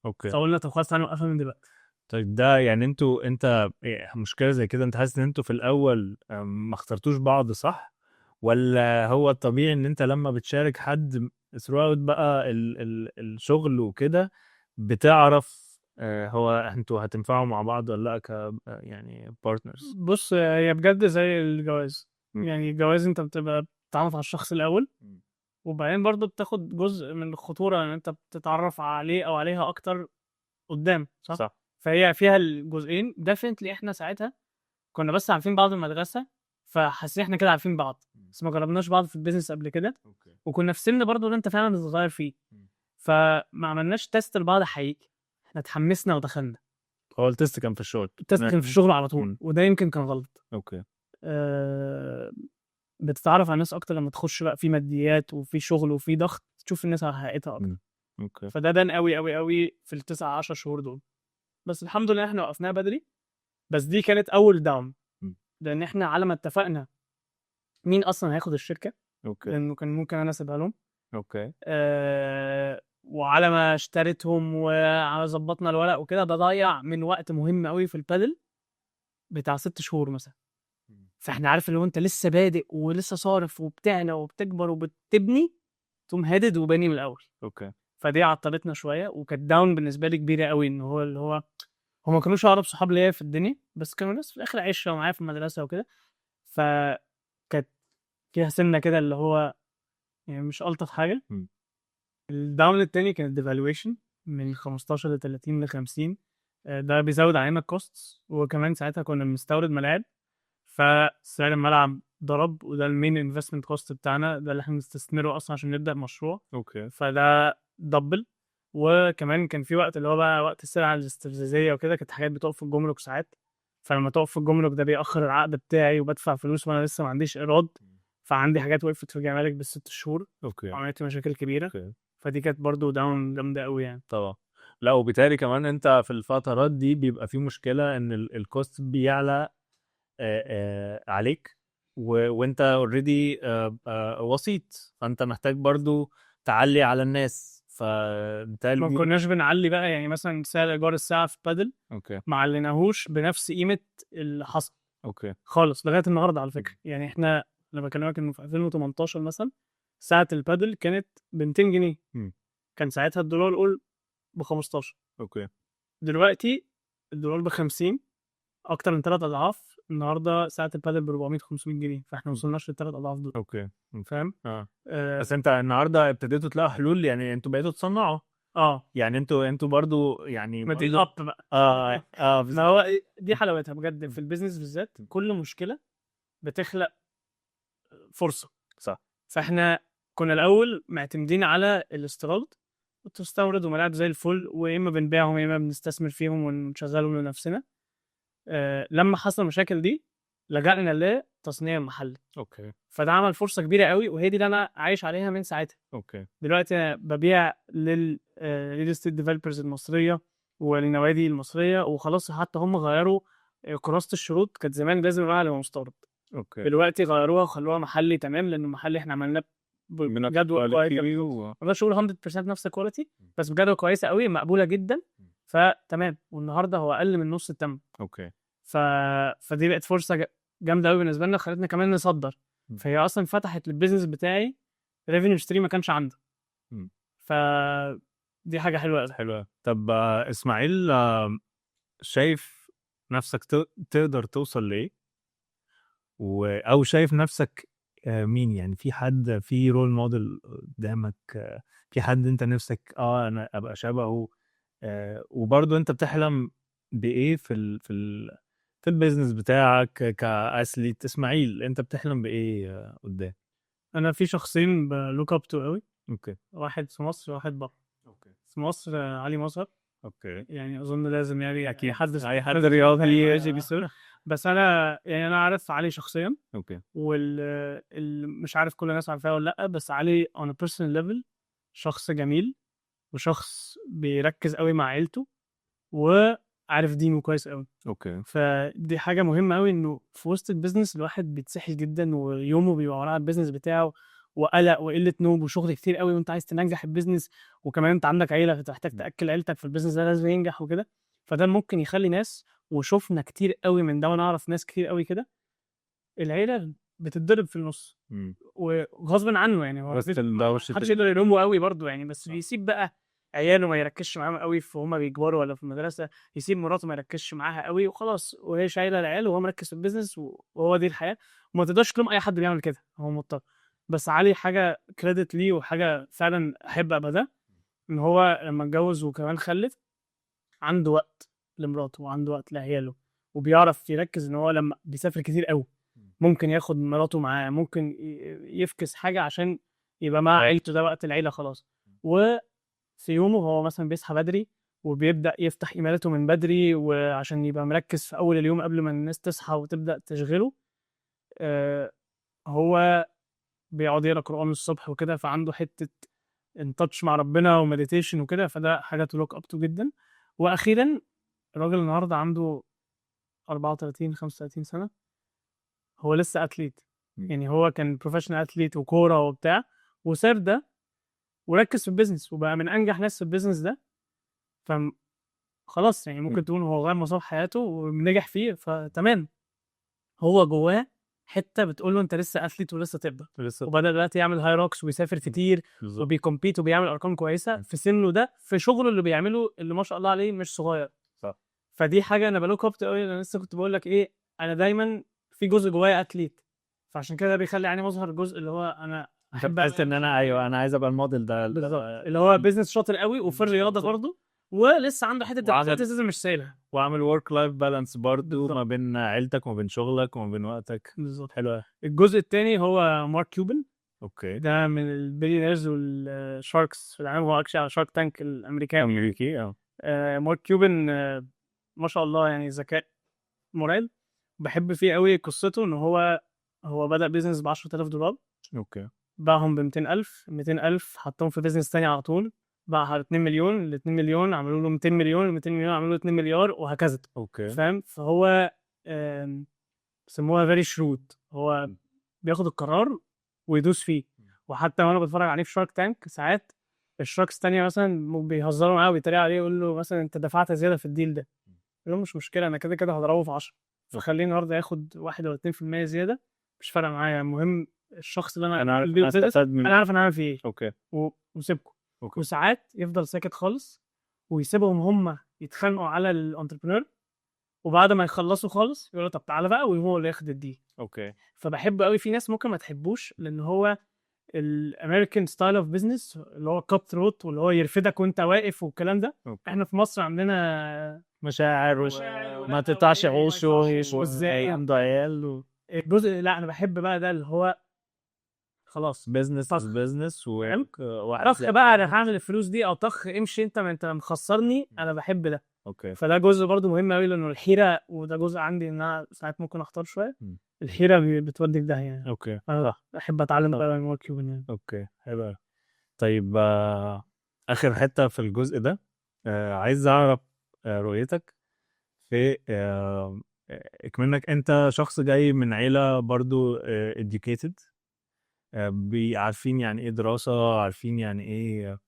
اوكي. فقلنا طب خلاص تعالوا نوقفها من دلوقتي. طيب ده يعني انت مشكله زي كده، انت حاسس ان انتوا في الاول ما اخترتوش بعض صح، ولا هو الطبيعي ان انت لما بتشارك حد throughout بقى الشغل وكده بتعرف هو انتوا هتنفعوا مع بعض ولا لا يعني بارتنرز؟ بص هي بجد زي الجواز. يعني الجواز انت بتبقى بتتعرف على الشخص الاول، وبعدين برضو بتاخد جزء من الخطوره ان انت بتتعرف عليه او عليها اكتر قدام، صح؟ فهي فيها الجزئين. ديفنتلي احنا ساعتها كنا بس عارفين بعض المدرسه، فحاسين احنا كده عارفين بعض، بس ما جربناش بعض في البيزنس قبل كده. وكنا في سن برضو اللي انت فعلا صغير فيه، فما عملناش تيست لبعض حقيقي. احنا اتحمسنا ودخلنا. هو التست كان في الشغل؟ التيست كان في الشغل على طول، وده يمكن كان غلط. اوكي. بتتعرف على الناس اكتر لما تخش بقى في ماديات وفي شغل وفي ضغط، تشوف الناس على حقيقتها اكتر. اوكي. فده بان قوي قوي قوي في ال9 10 شهور دول. بس الحمد لله احنا وقفناها بدري. بس دي كانت اول داون، لان احنا على ما اتفقنا مين اصلا هياخد الشركه. اوكي. لانه كان ممكن انا اسيبها لهم. اوكي. وعلى ما اشتريتهم وظبطنا الورق وكده، ده ضيع من وقت مهم قوي في البادل بتاع 6 شهور مثلا. فاحنا عارف اللي هو انت لسه بادئ ولسه صارف وبتعنى وبتكبر وبتبني، تقوم هادد وباني من الاول. اوكي. فدي عطلتنا شويه، وكانت داون بالنسبه لي كبيره قوي. ان هو اللي هو هم ما كانوش اقرب صحاب ليا في الدنيا، بس كانوا ناس في الاخر عشره ومعايا في المدرسه وكده. فكانت فيها سنه كده اللي هو يعني مش الطف حاجه. الداون التاني كان الديفالويشن من 15 ل 30 ل 50. ده بيزود علينا الكوستس، وكمان ساعتها كنا بنستورد ملاعب، فسعر الملعب ضرب، وده المين انفستمنت كوست بتاعنا، ده اللي احنا بنستثمره اصلا عشان نبدا مشروع. اوكي. فده دبل. وكمان كان في وقت اللي هو بقى وقت السلع الاستفزازيه وكده، كانت حاجات بتقف في الجمرك ساعات. فلما تقف في الجمرك ده بيأخر العقد بتاعي، وبدفع فلوس وانا لسه ما عنديش ايراد. فعندي حاجات وقفت في الجمارك ب6 شهور. اوكي. عملت مشاكل كبيره. اوكي. فدي كانت برضو داون جامده قوي يعني. طبعا. لا وبالتالي كمان انت في الفترات دي بيبقى في مشكله ان الكوست بيعلى عليك، وانت اوريدي وسيط، فانت محتاج برضو تعلي على الناس. فبالتالي ما كناش بنعلي بقى، يعني مثلا سعر ايجار الساعه في بادل اوكي ما عليناهوش بنفس قيمه اللي حصل اوكي خالص لغايه النهارده على فكره. يعني احنا لما بكلمك انه في 2018 مثلا ساعه البادل كانت ب 200 جنيه. كان ساعتها الدولار قول ب 15. اوكي. دلوقتي الدولار ب 50، اكتر من 3 اضعاف. النهارده ساعه البادل ب 400 500 جنيه، فاحنا ما وصلناش لل3 اضعاف دول. اوكي. فاهم؟ بس انت النهارده ابتديتوا تلاقوا حلول، يعني انتوا بقيتوا تصنعوا. يعني انتوا برضو يعني ما تيجي اب بقى. ما هو دي حلاوتها بجد في البيزنس بالذات، كل مشكله بتخلق فرصه. صح. فاحنا كنا الاول معتمدين على الاستيراد، وتستورد وملاعب زي الفل، ويا اما بنبيعهم يا اما بنستثمر فيهم ونشغلهم لنفسنا. لما حصل المشاكل دي لجأنا لتصنيع محلي. اوكي. فده عمل فرصه كبيره قوي، وهي دي اللي انا عايش عليها من ساعتها. اوكي. دلوقتي أنا ببيع للريل استيت ديفلوبرز المصريه والنوادي المصريه، وخلاص حتى هم غيروا كراسه الشروط. كانت زمان لازم نراعي على مستورد، اوكي. دلوقتي غيروها وخلوها محلي تمام، لانه محلي احنا عملناه بجدول كويس، ما اقدرش اقول 100% نفس الكواليتي، بس بجدول كويسه قوي مقبوله جدا، فتمام. والنهارده هو اقل من نص الثمن. اوكي. فدي بقت فرصه جامده قوي بالنسبه لنا، خلتنا كمان نصدر. فهي اصلا فتحت للبيزنس بتاعي ريفينيو ستريم ما كانش عنده. فدي حاجه حلوه قوي. حلوه. طب اسماعيل، شايف نفسك تقدر توصل لايه، او شايف نفسك مين؟ يعني في حد، في رول موديل قدامك، في حد انت نفسك انا ابقى شبهه، وبرضه انت بتحلم بايه في البيزنس بتاعك كاثليت؟ اسماعيل، انت بتحلم بايه قدام؟ انا في شخصين بلوك اب تو قوي. اوكي. واحد في مصر وواحد بره. اوكي. في مصر علي مظهر. اوكي. يعني اظن لازم يعني اكيد اي حد رياضي يجي بيصير. بس انا يعني انا عارف علي شخصيا، اوكي. مش عارف كل الناس عارفاه ولا لا، بس علي on a personal level شخص جميل، وشخص بيركز قوي مع عيلته، وعارف دينه كويس قوي. اوكي. فدي حاجه مهمه قوي، انه في وسط البيزنس الواحد بيتسحل جدا، ويومه بيبقى وراه البيزنس بتاعه، وقلق وقله نوم وشغل كتير قوي، وانت عايز تنجح البيزنس، وكمان انت عندك عيله فتحتاج تاكل عيلتك، في البيزنس ده لازم ينجح وكده. فده ممكن يخلي ناس، وشوفنا كتير قوي من ده، وانا اعرف ناس كتير قوي كده، العيله بتتضرب في النص وغصب عنه. يعني هو محدش يقدر يلومه قوي برضه يعني، بس بيسيب بقى عياله ما يركزش معاهم قوي، فهم بيكبروا ولا في المدرسه، يسيب مراته ما يركزش معاها قوي وخلاص، وهي شايله العيال وهو مركز في البيزنس، وهو دي الحياه. وما تقدرش تلوم اي حد بيعمل كده، هو مضطر. بس علي حاجه كريدت ليه، وحاجه فعلا احب ابقى ده، ان هو لما اتجوز وكمان خلف، عنده وقت لمراته وعنده وقت لعياله، وبيعرف يركز. ان هو لما بيسافر كتير قوي، ممكن ياخد مراته معاه، ممكن يفكس حاجه عشان يبقى مع عيلته، ده وقت العيله خلاص. وفي يومه هو مثلا بيصحى بدري، وبيبدا يفتح ايميلاته من بدري، وعشان يبقى مركز في اول اليوم قبل ما الناس تصحى وتبدا تشغله. هو بيقعد يقرا قران الصبح وكده، فعنده حته ان تاتش مع ربنا ومديتيشن وكده، فده حاجه تلوك اب تو جدا. واخيرا الراجل النهارده عنده 34 35 سنه، هو لسه اتليت. يعني هو كان بروفيشنال اتليت وكوره وبتاع، وساب ده وركز في البيزنس، وبقى من انجح ناس في البيزنس ده. خلاص يعني ممكن تقول هو غير مسار حياته ونجح فيه، فتمام. هو جواه حته بتقول له انت لسه اتليت ولسه تقدر، وبدا دلوقتي يعمل هاي روكس ويسافر كتير وبيكمبيت وبيعمل ارقام كويسه في سنه ده، في شغله اللي بيعمله اللي ما شاء الله عليه مش صغير. صح. فدي حاجه انا بلوك اب قوي. انا لسه كنت بقول لك ايه، انا دايما في جزء جوايا اتليت، فعشان كده بيخلي يعني مظهر الجزء اللي هو انا احب ان انا ايوه انا عايز ابقى الموديل ده اللي هو بيزنس شاطر قوي وفي الرياضه برضه، ولسه عنده حته الاتليتيزم مش سايلها، وعامل ورك لايف بالانس برضه ما بين عيلتك وما بين شغلك وما بين وقتك. بالظبط. حلو. الجزء الثاني هو مارك كيوبن. اوكي. ده من البيليونيرز والشاركس في العالم، هو اكشلي على شارك تانك الامريكي. مارك كيوبن ما شاء الله يعني ذكاء مرعب. بحب فيه قوي قصته، ان هو بدأ بيزنس ب $10,000. اوكي. باعهم ب 200,000 حطهم في بيزنس تاني على طول، باعها 2 مليون، ال 2 مليون عملوا له 200 مليون، ال 200 مليون عملوا له 2 مليار، وهكذا. اوكي. فاهم؟ فهو بيسموها فيري شرود، هو بياخد القرار ويدوس فيه. وحتى وانا بتفرج عليه في شارك تانك، ساعات الشاركس التانية مثلا بيهزروا معاه وبيتريقوا عليه، يقول له مثلا انت دفعت زياده في الديل ده، يقول له مش مشكله، انا كده كده هضربه في 10، فخليه النهارده ياخد 1 ولا 2% زياده، مش فارقه معايا. المهم الشخص اللي انا عارف انا عامل فيه ايه. اوكي. وسيبكم. وساعات يفضل ساكت خالص، ويسيبهم هم يتخانقوا على الانتربرنور، وبعد ما يخلصوا خالص يقول له طب تعالى بقى، وهو اللي ياخد الدي. اوكي. فبحب قوي. في ناس ممكن ما تحبوش، لان هو الامريكان ستايل اوف بزنس اللي هو كاب ثروت، واللي هو يرفدك وانت واقف والكلام ده. احنا في مصر عندنا مشاعر وما تقطعش عوشه وازاي عنده عيال الجزء. لا انا بحب بقى ده اللي هو خلاص بزنس طخ بقى، انا هعمل الفلوس دي، او طخ امشي انت مخسرني. انا بحب ده. اوكي. فده جزء برضو مهم قوي، لانه الحيره، وده جزء عندي ان انا ساعات ممكن اختار شويه. الحيره بتودي في ده يعني. اوكي. انا بحب اتعلم بقى من مارك كيوبن يعني. اوكي. حلو. طيب اخر حته في الجزء ده، عايز اعرف رؤيتك في اكمنك انت شخص جاي من عيله برضو educated، عارفين يعني ايه دراسة، عارفين يعني ايه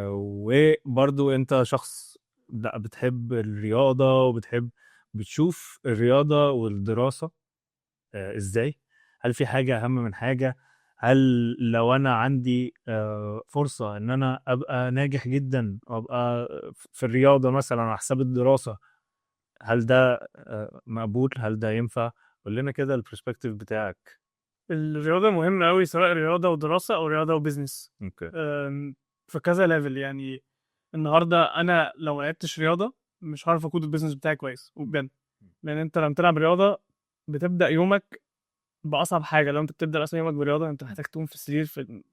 وبرضو انت شخص بتحب الرياضة وبتحب بتشوف الرياضة والدراسة ازاي؟ هل في حاجة اهم من حاجة؟ هل لو انا عندي فرصة ان انا ابقى ناجح جدا وابقى في الرياضة مثلا على حساب الدراسة، هل ده مقبول؟ هل ده ينفع؟ قول لنا كده البرسبكتيف بتاعك. الرياضة مهمة أوي، سواء رياضة ودراسة أو رياضة وبزنس. اوكي. في كذا ليفل. يعني النهاردة أنا لو لعبتش رياضة مش هعرف أقود البيزنس بتاعي كويس وبجد. لأن أنت لما تلعب رياضة بتبدأ يومك بأصعب حاجة. لو أنت بتبدأ أصلا يومك برياضة أنت محتاج تقوم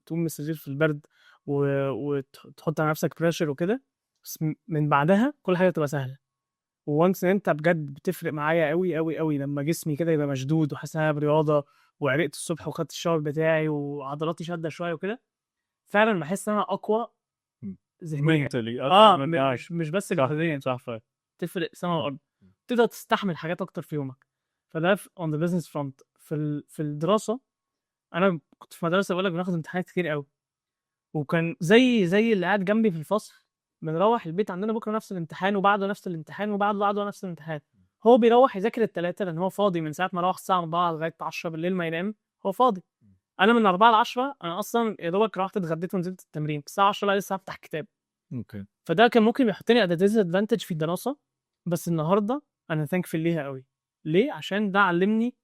تقوم من السرير في البرد وتحط على نفسك بريشر وكده. بس من بعدها كل حاجة تبقى سهلة. وانس ان انت بجد بتفرق معايا قوي قوي قوي لما جسمي كده يبقى مشدود وحاسس ان انا برياضه وعرقت الصبح وخدت الشاور بتاعي وعضلاتي شاده شويه وكده. فعلا بحس ان انا اقوى ذهنيا. مش بس جسديا. صح. تفرق سما وارض. تقدر تستحمل حاجات اكتر في يومك. فده اون ذا بزنس فرونت. في الدراسه انا كنت في مدرسه بقول لك بناخد امتحانات كتير قوي. وكان زي اللي قاعد جنبي في الفصل. بنروح البيت عندنا بكره نفس الامتحان وبعده نفس الامتحان وبعده نفس الامتحان. هو بيروح يذاكر الثلاثه لان هو فاضي من ساعه ما روح الساعه 4 لغايه 10 بالليل ما ينام. هو فاضي. انا من 4 ل 10 انا اصلا يا دوبك رحت اتغديت ونزلت التمرين. الساعه 10 لا لسه هفتح كتاب. اوكي. فده كان ممكن يحطني ات ديز ادفانتج في الدراسه. بس النهارده انا ثانكفul ليها قوي. ليه؟ عشان ده علمني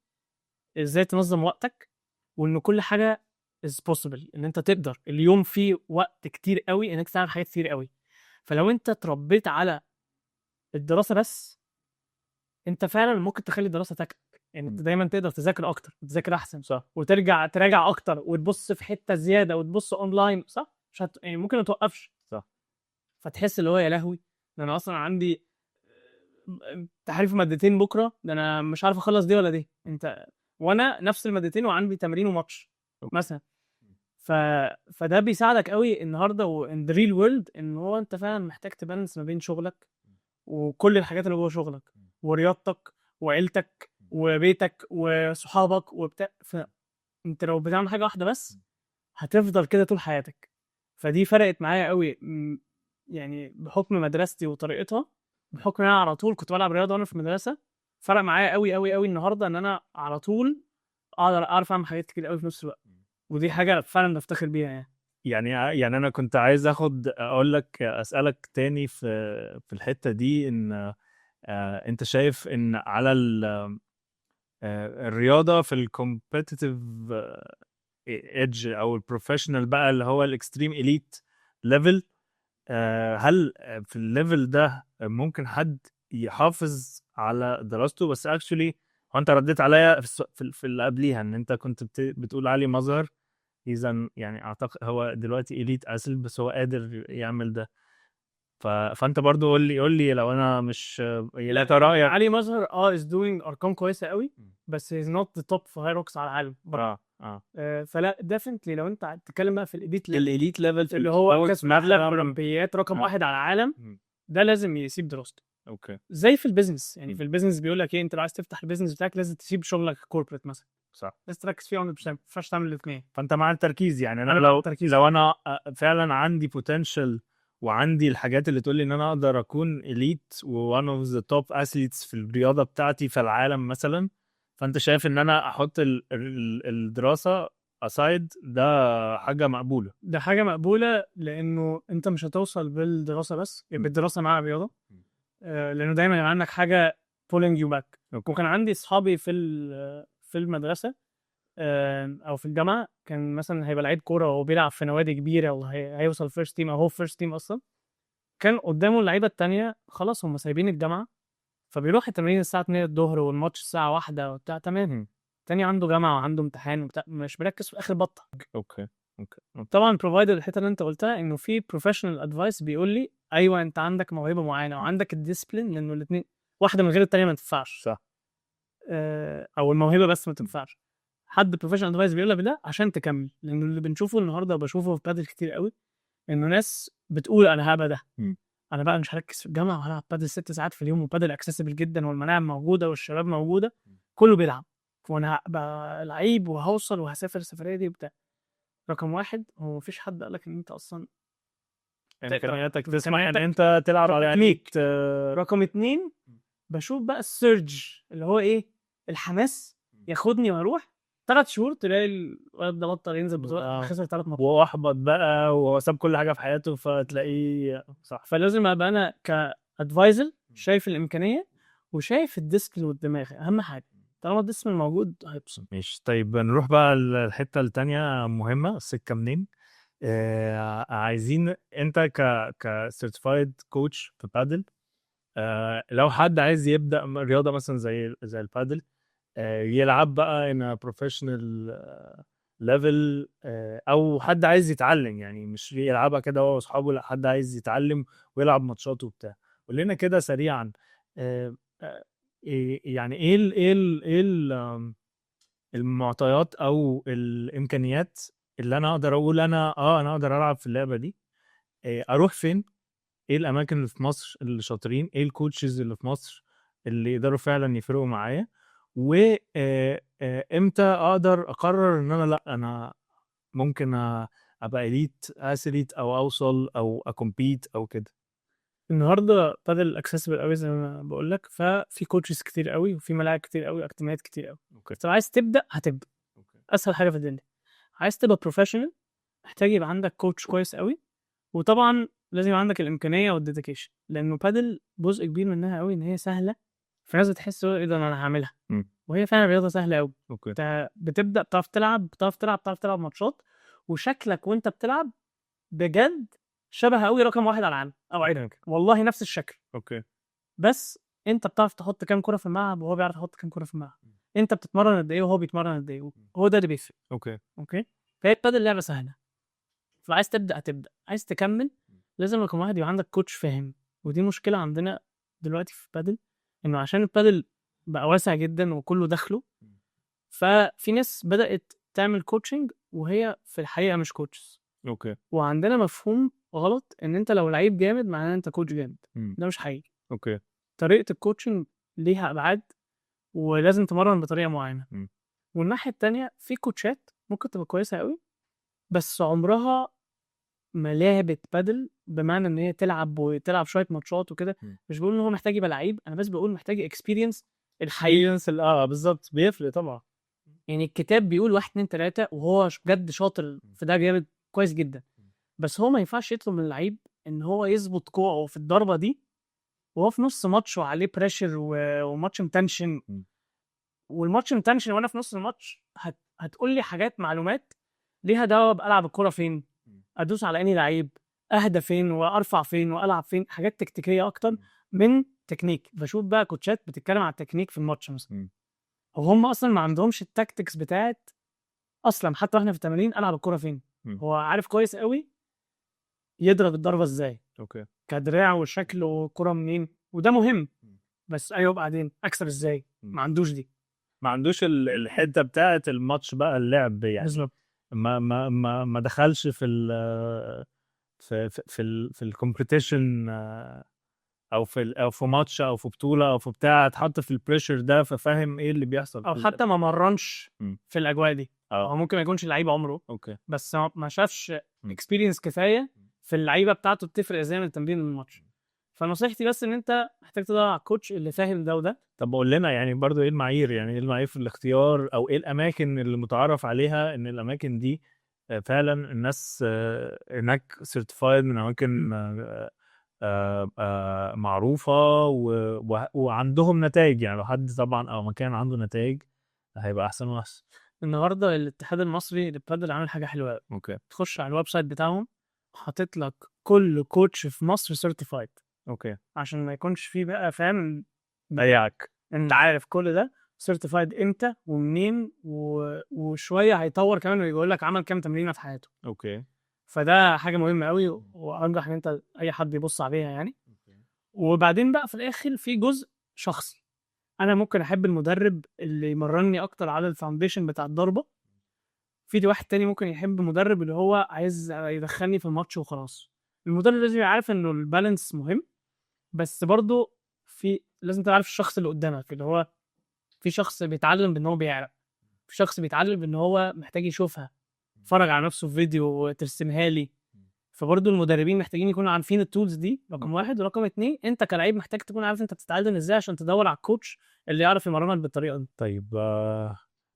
ازاي تنظم وقتك. وان كل حاجه is possible. ان انت تقدر اليوم فيه وقت كتير قوي انك تعمل حاجات كتير قوي. فلو انت اتربيت على الدراسه بس انت فعلا ممكن تخلي الدراسه تاكلك. يعني انت دايما تقدر تذاكر اكتر وتذاكر احسن. صح. وترجع تراجع اكتر وتبص في حته زياده وتبص اونلاين. صح. مش يعني ممكن ما توقفش. صح. فتحس اللي هو يا لهوي ده انا اصلا عندي تحريف مادتين بكره. ده انا مش عارف اخلص دي ولا دي. انت وانا نفس المادتين وعندي تمرين وماتش مثلا. فده بيساعدك قوي النهارده وان ذا ريل وورلد ان هو انت فعلا محتاج تبالانس ما بين شغلك وكل الحاجات اللي جوه شغلك ورياضتك وعيلتك وبيتك وصحابك وبتاع. انت لو بتعمل حاجه واحده بس هتفضل كده طول حياتك. فدي فرقت معايا قوي. يعني بحكم مدرستي وطريقتها. بحكم ان انا على طول كنت بلعب رياضه وانا في المدرسه. فرق معايا قوي قوي قوي النهارده ان انا على طول اقدر اعرف اعمل حاجات كتير قوي في نفس الوقت. ودي حاجه فعلا بفتخر بيها يعني انا كنت عايز اقول لك اسالك تاني في الحته دي ان انت شايف ان على الرياضه في الكومبيتيتيف ايدج او البروفيشنال بقى اللي هو الاكستريم اليت ليفل، هل في الليفل ده ممكن حد يحافظ على دراسته؟ بس اكشولي هو انت رديت عليا في اللي قبليها ان انت كنت بتقول علي مظهر اذا يعني اعتقد هو دلوقتي اليت اسل بس هو قادر يعمل ده. فانت برضو قول لي لو انا مش لا ترى علي مظهر is doing ارقام كويسه قوي. بس he's not the top في هايروكس على العالم. فلا definitely لو انت تتكلم بقى في الاليت ليفل اللي هو كاس اولمبيات رقم 1 على العالم. ده لازم يسيب دراسته. اوكي. زي في البيزنس. يعني في البيزنس بيقول لك ايه انت لو عايز تفتح البيزنس بتاعك لازم تسيب شغلك كوربريت مثلا. صح. بس تركز فيه 100%. ما ينفعش تعمل الاثنين. فانت مع التركيز. يعني انا لو انا فعلا عندي بوتنشال وعندي الحاجات اللي تقول لي ان انا اقدر اكون اليت وون اوف ذا توب اثليتس في الرياضه بتاعتي في العالم مثلا، فانت شايف ان انا احط الدراسه اسايد ده حاجه مقبوله؟ ده حاجه مقبوله لانه انت مش هتوصل بالدراسه بس. بالدراسه مع الرياضه. لانه دايما يبقى عندك حاجه pulling you back. وكان عندي اصحابي في المدرسه او في الجامعه كان مثلا هيبقى لعيب كوره وبيلعب في نوادي كبيره وهيوصل فيرست تيم او هو فيرست تيم اصلا. كان قدامه اللعيبه التانية خلاص هم سايبين الجامعه. فبيروح التمرين الساعه 2 الظهر والماتش الساعه 1 وبتاع. تمام. تاني عنده جامعه وعنده امتحان وبتاع مش مركز في اخر بطه. اوكي. طبعا بروفايدر الحته اللي انت قلتها انه في بروفيشنال ادفايس بيقول لي ايوه انت عندك موهبه معينه وعندك الديسبلين لانه الاثنين واحده من غير الثانيه ما تنفعش. صح. او الموهبه بس ما تنفعش. حد بروفيشنال ادفايس بيقول لك ده عشان تكمل. لان اللي بنشوفه النهارده وبشوفه في بادل كتير قوي انه ناس بتقول انا هبقى ده. انا بقى مش هركز في الجامعه وهلعب بادل 6 ساعات في اليوم وبادل اكسسبل جدا والملاعب موجوده والشباب موجوده كله بيلعب. وانا هبقى لعيب وهوصل وهسافر السفريه دي وبتاع. رقم واحد، هو مفيش حد قالك ان انت اصلا امكانياتك تسمح ان انت تلعب على تكنيك. رقم 2 بشوف بقى السيرج اللي هو ايه، الحماس ياخدني واروح 3 شهور تلاقي الولد ده بطل ينزل بطولة، خسر 3 مرات واحبط بقى وساب كل حاجه في حياته فتلاقيه صح. فلازم ابقى انا كادفايزر شايف الامكانيه وشايف الديسك والدماغ، اهم حاجه طالما الديسك موجود هيبصم. ماشي. طيب نروح بقى الحته التانية مهمه، السكه منين. عايزين انت كسيرتيفايد كوتش في بادل، لو حد عايز يبدا رياضه مثلا زي البادل، يلعب بقى in a professional level، او حد عايز يتعلم، يعني مش يلعبها كده هو واصحابه، لا حد عايز يتعلم ويلعب ماتشات وبتاع. قول لنا كده سريعا، يعني المعطيات او الامكانيات اللي انا اقدر اقول انا اقدر العب في اللعبه دي. اروح فين؟ ايه الاماكن اللي في مصر اللي شاطرين؟ ايه الكوتشز اللي في مصر اللي يقدروا فعلا يفرقوا معايا؟ وامتى اقدر اقرر ان انا ممكن ابقى اليت اثليت او اوصل او اكمبيت او كده؟ النهارده بادل اكسسبل قوي زي ما بقول لك، ففي كوتشز كتير قوي وفي ملاعب كتير قوي واكاديميات كتير قوي. اوكي. طب عايز تبدا هتبدا اسهل حاجه في الدنيا. عايز تبقى بروفيشنال محتاج يبقى عندك كوتش كويس قوي، وطبعا لازم يبقى عندك الامكانيه والديديكيشن، لانه بادل جزء كبير منها قوي ان هي سهله، في ناس بتحس ايه ده انا هعملها، وهي فعلا رياضه سهله قوي. اوكي. انت بتبدا بتعرف تلعب ماتشات، وشكلك وانت بتلعب بجد شبه قوي رقم 1 على العالم او عينك، والله نفس الشكل. اوكي. بس انت بتعرف تحط كام كره في الملعب وهو بيعرف يحط كام كره في الملعب، انت بتتمرن قد ايه وهو بيتمرن قد ايه، هو ده اللي بيفرق. اوكي. فهي بادل لعبه سهله، فعايز تبدا هتبدا، عايز تكمل لازم رقم 1 يبقى عندك كوتش فاهم. ودي مشكله عندنا دلوقتي في بادل، انه عشان البادل بقى واسع جدا وكله دخله، ففي ناس بدات تعمل كوتشنج وهي في الحقيقه مش كوتشز. اوكي. وعندنا مفهوم غلط ان انت لو لعيب جامد معناه انت كوتش جامد. ده مش حقيقي. اوكي. طريقه الكوتشنج ليها ابعاد ولازم تمرن بطريقه معينه. والناحيه التانية في كوتشات ممكن تبقى كويسه قوي بس عمرها ما لعبت بادل، بمعنى ان هي تلعب وتلعب شويه ماتشات وكده. مش بقول ان هو محتاج يبقى لعيب، انا بس بقول محتاج اكسبيرينس الحقيقي. بالظبط، بيفرق طبعا. يعني الكتاب بيقول 1 2 3 وهو بجد شاطر في ده جامد كويس جدا، بس هو ما ينفعش يطلب من اللعيب ان هو يظبط كوعه في الضربه دي وهو في نص ماتش وعليه بريشر وماتش متنشن. والماتش متنشن وانا في نص الماتش هتقول لي حاجات معلومات ليها دعوه بالعب الكوره فين، ادوس على اني لعيب، اهدى فين وارفع فين والعب فين، حاجات تكتيكيه اكتر من تكنيك. بشوف بقى كوتشات بتتكلم على التكنيك في الماتش مثلا، وهم اصلا ما عندهمش التاكتكس بتاعت اصلا. حتى واحنا في التمارين العب الكوره فين، هو عارف كويس قوي يضرب الضربه ازاي، اوكي، كدراع وشكل والكوره منين، وده مهم. بس ايوه بعدين اكسب ازاي، ما عندوش دي، ما عندوش الحته بتاعه الماتش بقى، اللعب يعني بالظبط. ما دخلش في الكومبيتيشن، او في ماتش او في بطوله او في بتاع، اتحط في البريشر ده ففاهم ايه اللي بيحصل، او حتى ما مرنش في الاجواء دي. هو ممكن ما يكونش لعيب عمره، اوكي، بس ما شافش اكسبيرينس كفايه في اللعيبه بتاعته بتفرق ازاي من التمرين للماتش. فنصيحتي بس ان انت محتاج تدور على الكوتش اللي فاهم ده وده. طب قول لنا يعني برضو ايه المعايير، يعني ايه المعايير في الاختيار، او ايه الاماكن اللي متعارف عليها ان الاماكن دي فعلا الناس هناك سيرتيفايد من اماكن معروفه وعندهم نتائج؟ يعني لو حد طبعا او مكان عنده نتائج هيبقى احسن واحسن. النهارده الاتحاد المصري للبادل عامل حاجه حلوه قوي. اوكي، تخش على الويب سايت بتاعهم حاطط لك كل كوتش في مصر سيرتيفايد، اوكي، عشان ما يكونش فيه بقى فاهم ضيعك. انت عارف كل ده سيرتيفايد امتى ومنين وشويه هيطور كمان ويقول لك عمل كام تمرينه في حياته. اوكي، فده حاجه مهمه قوي وارجح ان انت اي حد يبص عليها يعني. وبعدين بقى في الاخر في جزء شخصي، انا ممكن احب المدرب اللي يمرني اكتر على الفاونديشن بتاع الضربه، في واحد تاني ممكن يحب مدرب اللي هو عايز يدخلني في الماتش وخلاص. المدرب لازم يبقى عارف انه البالانس مهم، بس برضه لازم تعرف الشخص اللي قدامك، اللي هو في شخص بيتعلم بان هو بيعرق، في شخص بيتعلم ان هو محتاج يشوفها، اتفرج على نفسه في فيديو ترسمها لي. فبرضه المدربين محتاجين يكونوا عارفين التولز دي، رقم واحد. ورقم اتنين، انت كلاعب محتاج تكون عارف انت بتتعلم ازاي عشان تدور على الكوتش اللي يعرف يمرنك بالطريقه دي. طيب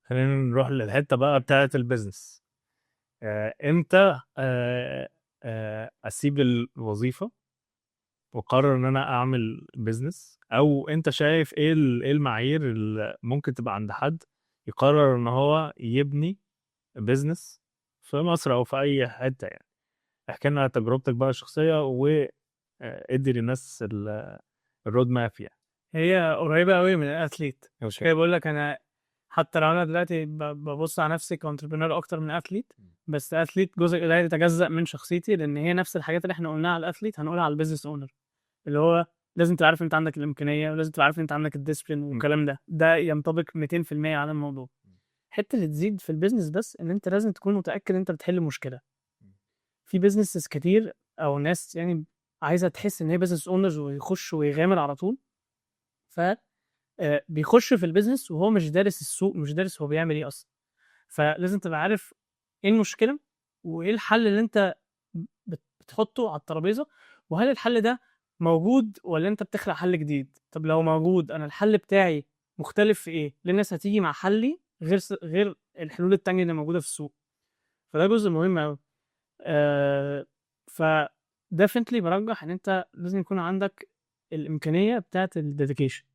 خلينا نروح للحته بقى بتاعه البيزنس. امتى اسيب الوظيفه وقرر ان انا اعمل بيزنس؟ او انت شايف ايه ايه المعايير اللي ممكن تبقى عند حد يقرر ان هو يبني بيزنس في مصر او في اي حته يعني؟ احكي لنا تجربتك بقى الشخصيه وادي للناس الرود ماب يعني. هي قريبه قوي من الاثليت. مش كده بقول لك، انا حتى لو انا دلوقتي ببص على نفسي كونتربرينور اكتر من اثليت، بس اثليت جزء لا يتجزأ من شخصيتي، لان هي نفس الحاجات اللي احنا قلناها على الاثليت هنقولها على البيزنس اونر، اللي هو لازم تبقى عارف انت عندك الامكانيه، ولازم تبقى عارف انت عندك الديسبلين والكلام ده ينطبق 200% على الموضوع. حته اللي تزيد في البيزنس بس ان انت لازم تكون متاكد انت بتحل مشكله. في بيزنسز كتير او ناس يعني عايزه تحس ان هي بيزنس اونرز ويخش ويغامر على طول، ف بيخش في البيزنس وهو مش دارس السوق، مش دارس هو بيعمل ايه اصلا. فلازم تبقى عارف ايه المشكله وايه الحل اللي انت بتحطه على الترابيزه، وهل الحل ده موجود ولا انت بتخلق حل جديد. طب لو موجود، انا الحل بتاعي مختلف في ايه؟ ليه الناس هتيجي مع حلي غير الحلول التانية اللي موجوده في السوق؟ فده جزء مهم قوي. ف definitely برجح ان انت لازم يكون عندك الامكانيه بتاعت الديديكيشن.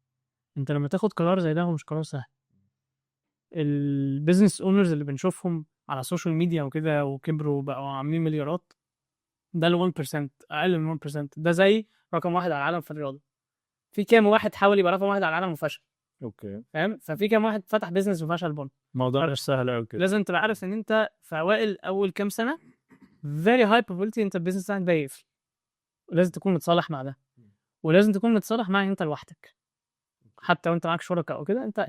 انت لما تاخد قرار زي ده هو مش قرار سهل. البيزنس اونرز اللي بنشوفهم على السوشيال ميديا وكده وكبروا بقوا عاملين مليارات، ده ال 1%، اقل من 1%. ده زي رقم واحد على العالم في الرياضه. في كام واحد حاول يبقى رقم واحد على العالم وفشل؟ اوكي. فاهم؟ ففي كام واحد فتح بيزنس وفشل برضه. الموضوع مش سهل قوي كده. لازم تبقى عارف ان انت في اول كام سنه very high probability انت البيزنس بتاعك ده يقفل، ولازم تكون متصالح مع ده، ولازم تكون متصالح مع انت لوحدك. حتى وانت معاك شركاء او كده، انت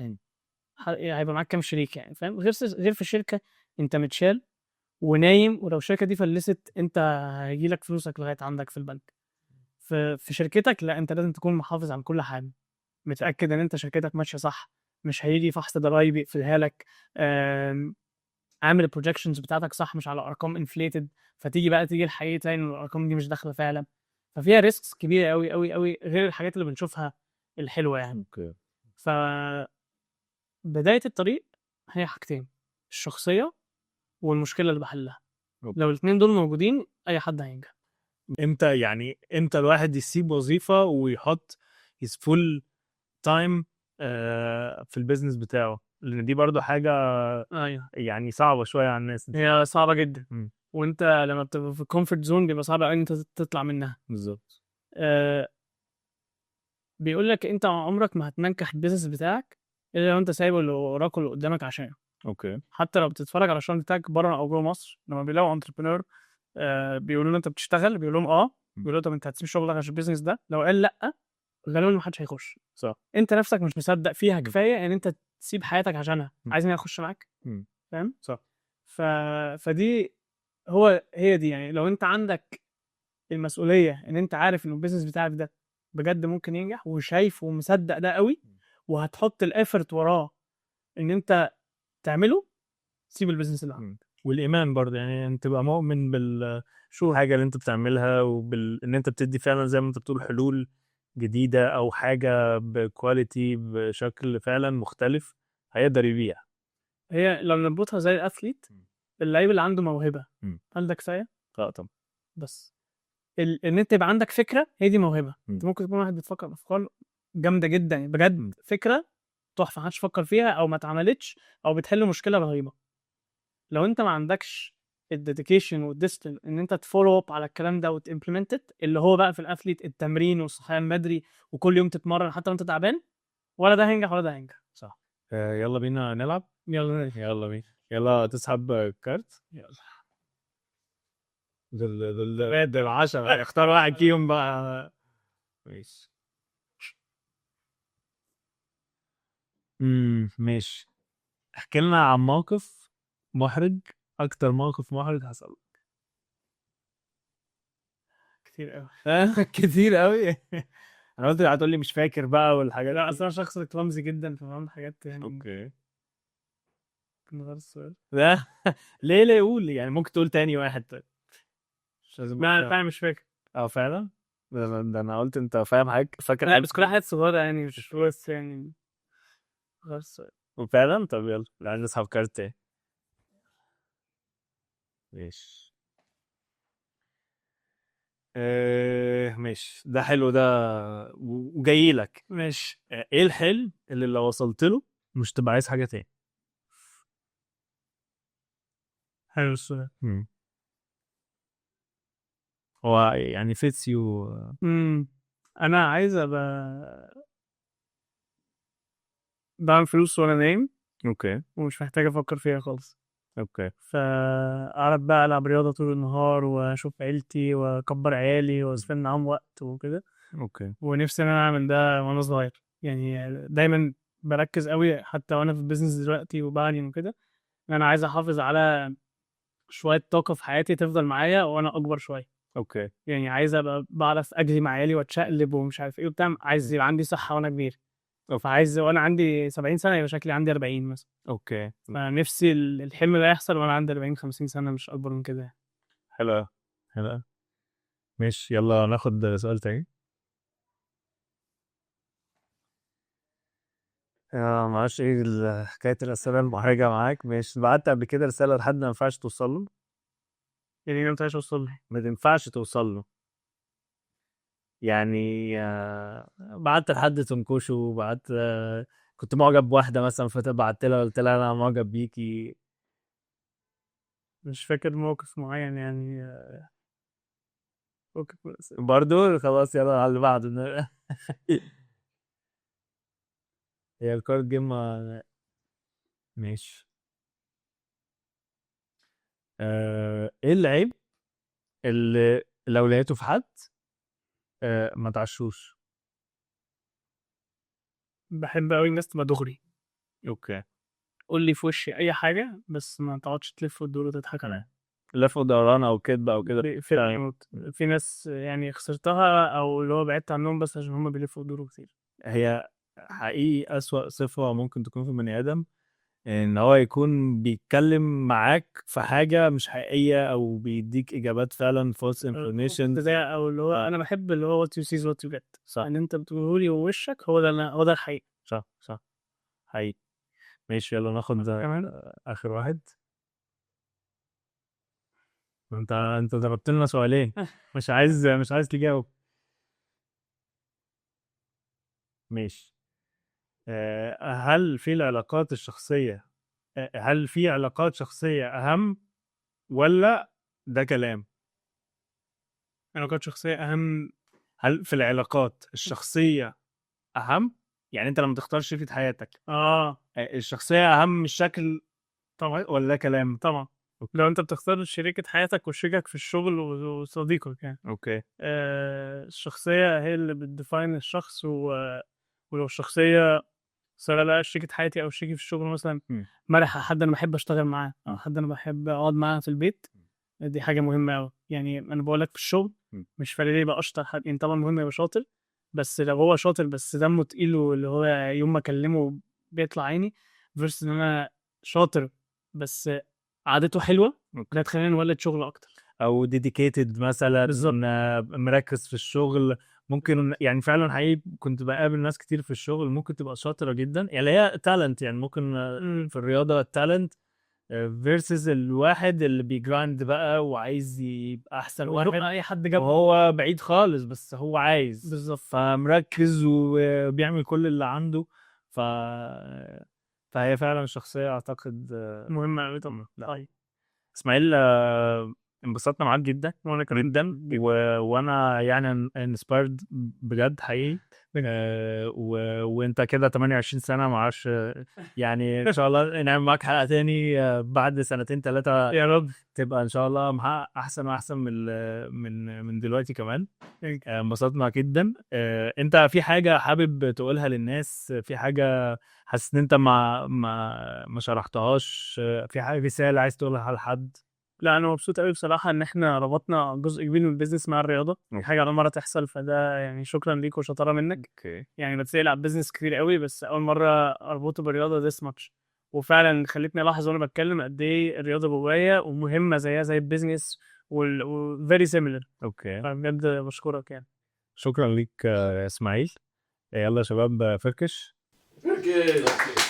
هيبقى معاك كام شريك يعني، فاهم؟ غير في الشركه انت متشال ونايم، ولو الشركه دي فلست انت هيجيلك فلوسك لغايه عندك في البنك. في شركتك لا، انت لازم تكون محافظ على كل حاجه، متاكد ان انت شركتك ماشيه صح، مش هيجي فحص ضرايب يقفلها لك، عامل البروجكشنز بتاعتك صح، مش على ارقام انفليتد، فتيجي الحقيقه تلاقي ان الارقام دي مش داخله فعلا. ففيها ريسكس كبيره قوي قوي قوي غير الحاجات اللي بنشوفها الحلوه يعني. اوكي. ف بدايه الطريق هي حاجتين: الشخصيه والمشكله اللي بحلها. أوكي. لو الاثنين دول موجودين اي حد هينجح. امتى الواحد يسيب وظيفه ويحط his full time في البيزنس بتاعه؟ لان دي برضو حاجه ايوه، يعني صعبه شويه على الناس. هي صعبه جدا. م. وانت لما بتبقى في الكومفورت زون بيبقى صعب قوي انت تطلع منها. بالظبط. بيقول لك انت عمرك ما هتنجح البيزنس بتاعك الا لو انت سايبه اللي وراك واللي قدامك عشانه. اوكي. حتى لو بتتفرج على الشغل بتاعك بره او جوه مصر، لما بيلاقوا انتربرينور بيقولوا له انت بتشتغل، بيقول لهم بيقولوا له طب انت هتسيب شغلك عشان البيزنس ده؟ لو قال لا، غالبا ما حدش هيخش. صح. انت نفسك مش مصدق فيها كفايه ان انت تسيب حياتك عشانها، عايزني اخش معاك؟ فاهم؟ صح. فدي هي دي يعني. لو انت عندك المسؤوليه ان انت عارف ان البيزنس بتاعك ده بجد ممكن ينجح، وشايف ومصدق ده قوي، وهتحط الافورت وراه ان انت تعمله، سيب البيزنس اللي عندك. والايمان برضه يعني انت تبقى مؤمن بالحاجه اللي انت بتعملها ان انت بتدي فعلا زي ما انت بتقول حلول جديده او حاجه بكواليتي بشكل فعلا مختلف هيقدر يبيع. هي لو نربطها زي الاثليت، اللعيب اللي عنده موهبه، هل ده كفايه؟ لا طبعا. بس ان انت يبقى عندك فكره، هي دي موهبه. انت ممكن تكون واحد بتفكر افكار جامده جدا بجد، فكره تحفه محدش فكر فيها او ما اتعملتش او بتحل مشكله رهيبه. لو انت ما عندكش الديديكيشن والديسبلين ان انت تفولو اب على الكلام ده وتimplement اللي هو بقى في الاثليت التمرين والصحيان بدري وكل يوم تتمرن حتى لو انت تعبان، ولا ده هينجح ولا ده هينجح. صح. يلا بينا نلعب. يلا بينا. يلا تسحب كارت. يلا. دول 10 اختار واحد فيهم بقى. ماشي. ماشي. احكي لنا عن موقف محرج، اكتر موقف محرج حصل. كتير قوي. كتير قوي. انا قلت هتقول لي مش فاكر بقى والحاجات لا دي. اصلا شخص كلامزي جدا، فبعمل حاجات يعني. اوكي. نغير السؤال. لا ليه لا يقول يعني ممكن تقول تاني واحد طيب مش لازم لا انا فعلا مش فاكر. فعلا ده انا قلت انت فاهم حاجه فاكر لا حاجه بس كلها حاجات صغيرة يعني مش بس يعني نغير السؤال. وفعلا طب يلا عايز اسحب كارت تاني ماشي ماشي ده حلو ده وجاي لك ماشي. ايه الحلم اللي لو وصلت له مش تبقى عايز حاجه تاني حلو السؤال. هو يعني فيتس يو انا عايز ابقى بعمل فلوس وانا نايم اوكي ومش محتاج افكر فيها خالص. اوكي فأقعد بقى ألعب رياضة طول النهار وأشوف عيلتي وأكبر عيالي وأسبند معاهم وقت وكده. اوكي ونفسي إن أنا أعمل ده وأنا صغير يعني. دايما بركز قوي حتى وأنا في البيزنس دلوقتي وبعدين وكده إن أنا عايز أحافظ على شوية طاقة في حياتي تفضل معايا وأنا أكبر شوية. اوكي يعني عايز أبقى بعرف أجري مع عيالي وأتشقلب ومش عارف إيه وبتاع. عايز يبقى عندي صحة وأنا كبير. أوكي. فعايز وأنا عندي 70 سنة يبقى شكلي عندي 40 مثلا. اوكي فنفسي الحلم ده يحصل وأنا عندي 40 50 سنة مش أكبر من كده. حلو حلو ماشي يلا ناخد سؤال تاني معرفش ايه حكاية الأسئلة المحرجة معاك ماشي بعت قبل كده رسالة لحد ما ينفعش توصل له يعني ما ينفعش اوصل له. ما تنفعش توصل له يعني بعت لحد تنكشه بعت كنت معجب بواحدة مثلا فبعت لها قلت لها أنا معجب بيكي مش فاكر موقف معين يعني. موقف برضو خلاص يلا على اللي بعده هي الكارد جيم ماشي ايه العيب اللي لو لقيته في حد ما تعشوش بحب قوي الناس تبقى دغري. اوكي قول لي في وشي اي حاجه بس ما تقعدش تلف وتدور وتضحك عليا. لف ودوران او كدب او كده بيقفلني موت. في ناس يعني خسرتها او اللي هو بعدت عنهم بس عشان هم بيلفوا ويدوروا كتير. هي حقيقي أسوأ صفة ممكن تكون في بني آدم إن هو يكون بيتكلم معاك في حاجة مش حقيقية أو بيديك إجابات فعلا false information زي او اللي هو انا بحب اللي هو what you see is what you get. صح ان انت بتقوله لي ووشك هو ده هو ده الحقيقي. صح صح حقيقي ماشي يلا ناخد كمان آخر واحد انت ضربت لنا سؤالين مش عايز تجاوب ماشي هل في علاقات شخصية أهم ولا ده كلام؟ علاقات شخصيه اهم. هل في العلاقات الشخصية أهم؟ يعني أنت لما تختار شريكة حياتك الشخصية أهم من الشكل طبعا ولا ده كلام؟ طبعا. أوكي. لو انت بتختار شريكة حياتك وشريكك في الشغل وصديقك يعني أوكي الشخصية هي اللي بتديفاين الشخص ولو الشخصية سواء لا شريكة حياتي أو شريكي في الشغل مثلا م. مرح حد أنا بحب أشتغل معاه أو م. حد أنا بحب أقعد معاه في البيت. دي حاجة مهمة أوي يعني. أنا بقول لك في الشغل م. مش فارق لي يبقى أشطر حد يعني. طبعا مهم يبقى شاطر بس لو هو شاطر بس دمه تقيل واللي هو يوم ما أكلمه بيطلع عيني versus إن أنا شاطر بس عادته حلوة ده تخلينا نولد شغل أكتر. أو dedicated مثلا بالظبط. مركز في الشغل ممكن يعني فعلا حقيقي كنت بقابل ناس كتير في الشغل ممكن تبقى شاطرة جدا يعني هي تالنت يعني ممكن في الرياضة التالنت فيرسز الواحد اللي بيجراند بقى وعايز يبقى احسن واحد اي حد جاب وهو بعيد خالص بس هو عايز بالظبط. فمركز وبيعمل كل اللي عنده ف فهي فعلا شخصية اعتقد مهمة أوي طبعا. طيب اسماعيل انبسطنا معاك جدا وانا جدا وانا يعني انسبايرد بجد حقيقي وانت كده 28 سنه ما اعرفش يعني ان شاء الله نعمل معاك حلقه تاني بعد سنتين ثلاثه يا رب تبقى ان شاء الله محقق احسن واحسن من دلوقتي كمان انبسطنا جدا انت في حاجه حابب تقولها للناس في حاجه حاسس ان انت ما شرحتهاش في حاجه رساله عايز تقولها لحد لا انا مبسوط قوي بصراحه ان احنا ربطنا جزء كبير من البيزنس مع الرياضه. دي حاجه اول مره تحصل فده يعني شكرا ليك وشطاره منك. اوكي يعني بتسال على البيزنس كتير قوي بس اول مره اربطه بالرياضه this much وفعلا خلتني الاحظ وانا بتكلم قد ايه الرياضه جوايا ومهمه زيها زي البيزنس وفيري سيميلر. اوكي فبجد بشكرك يعني. شكرا ليك يا اسماعيل. يلا يا شباب فركش. Okay.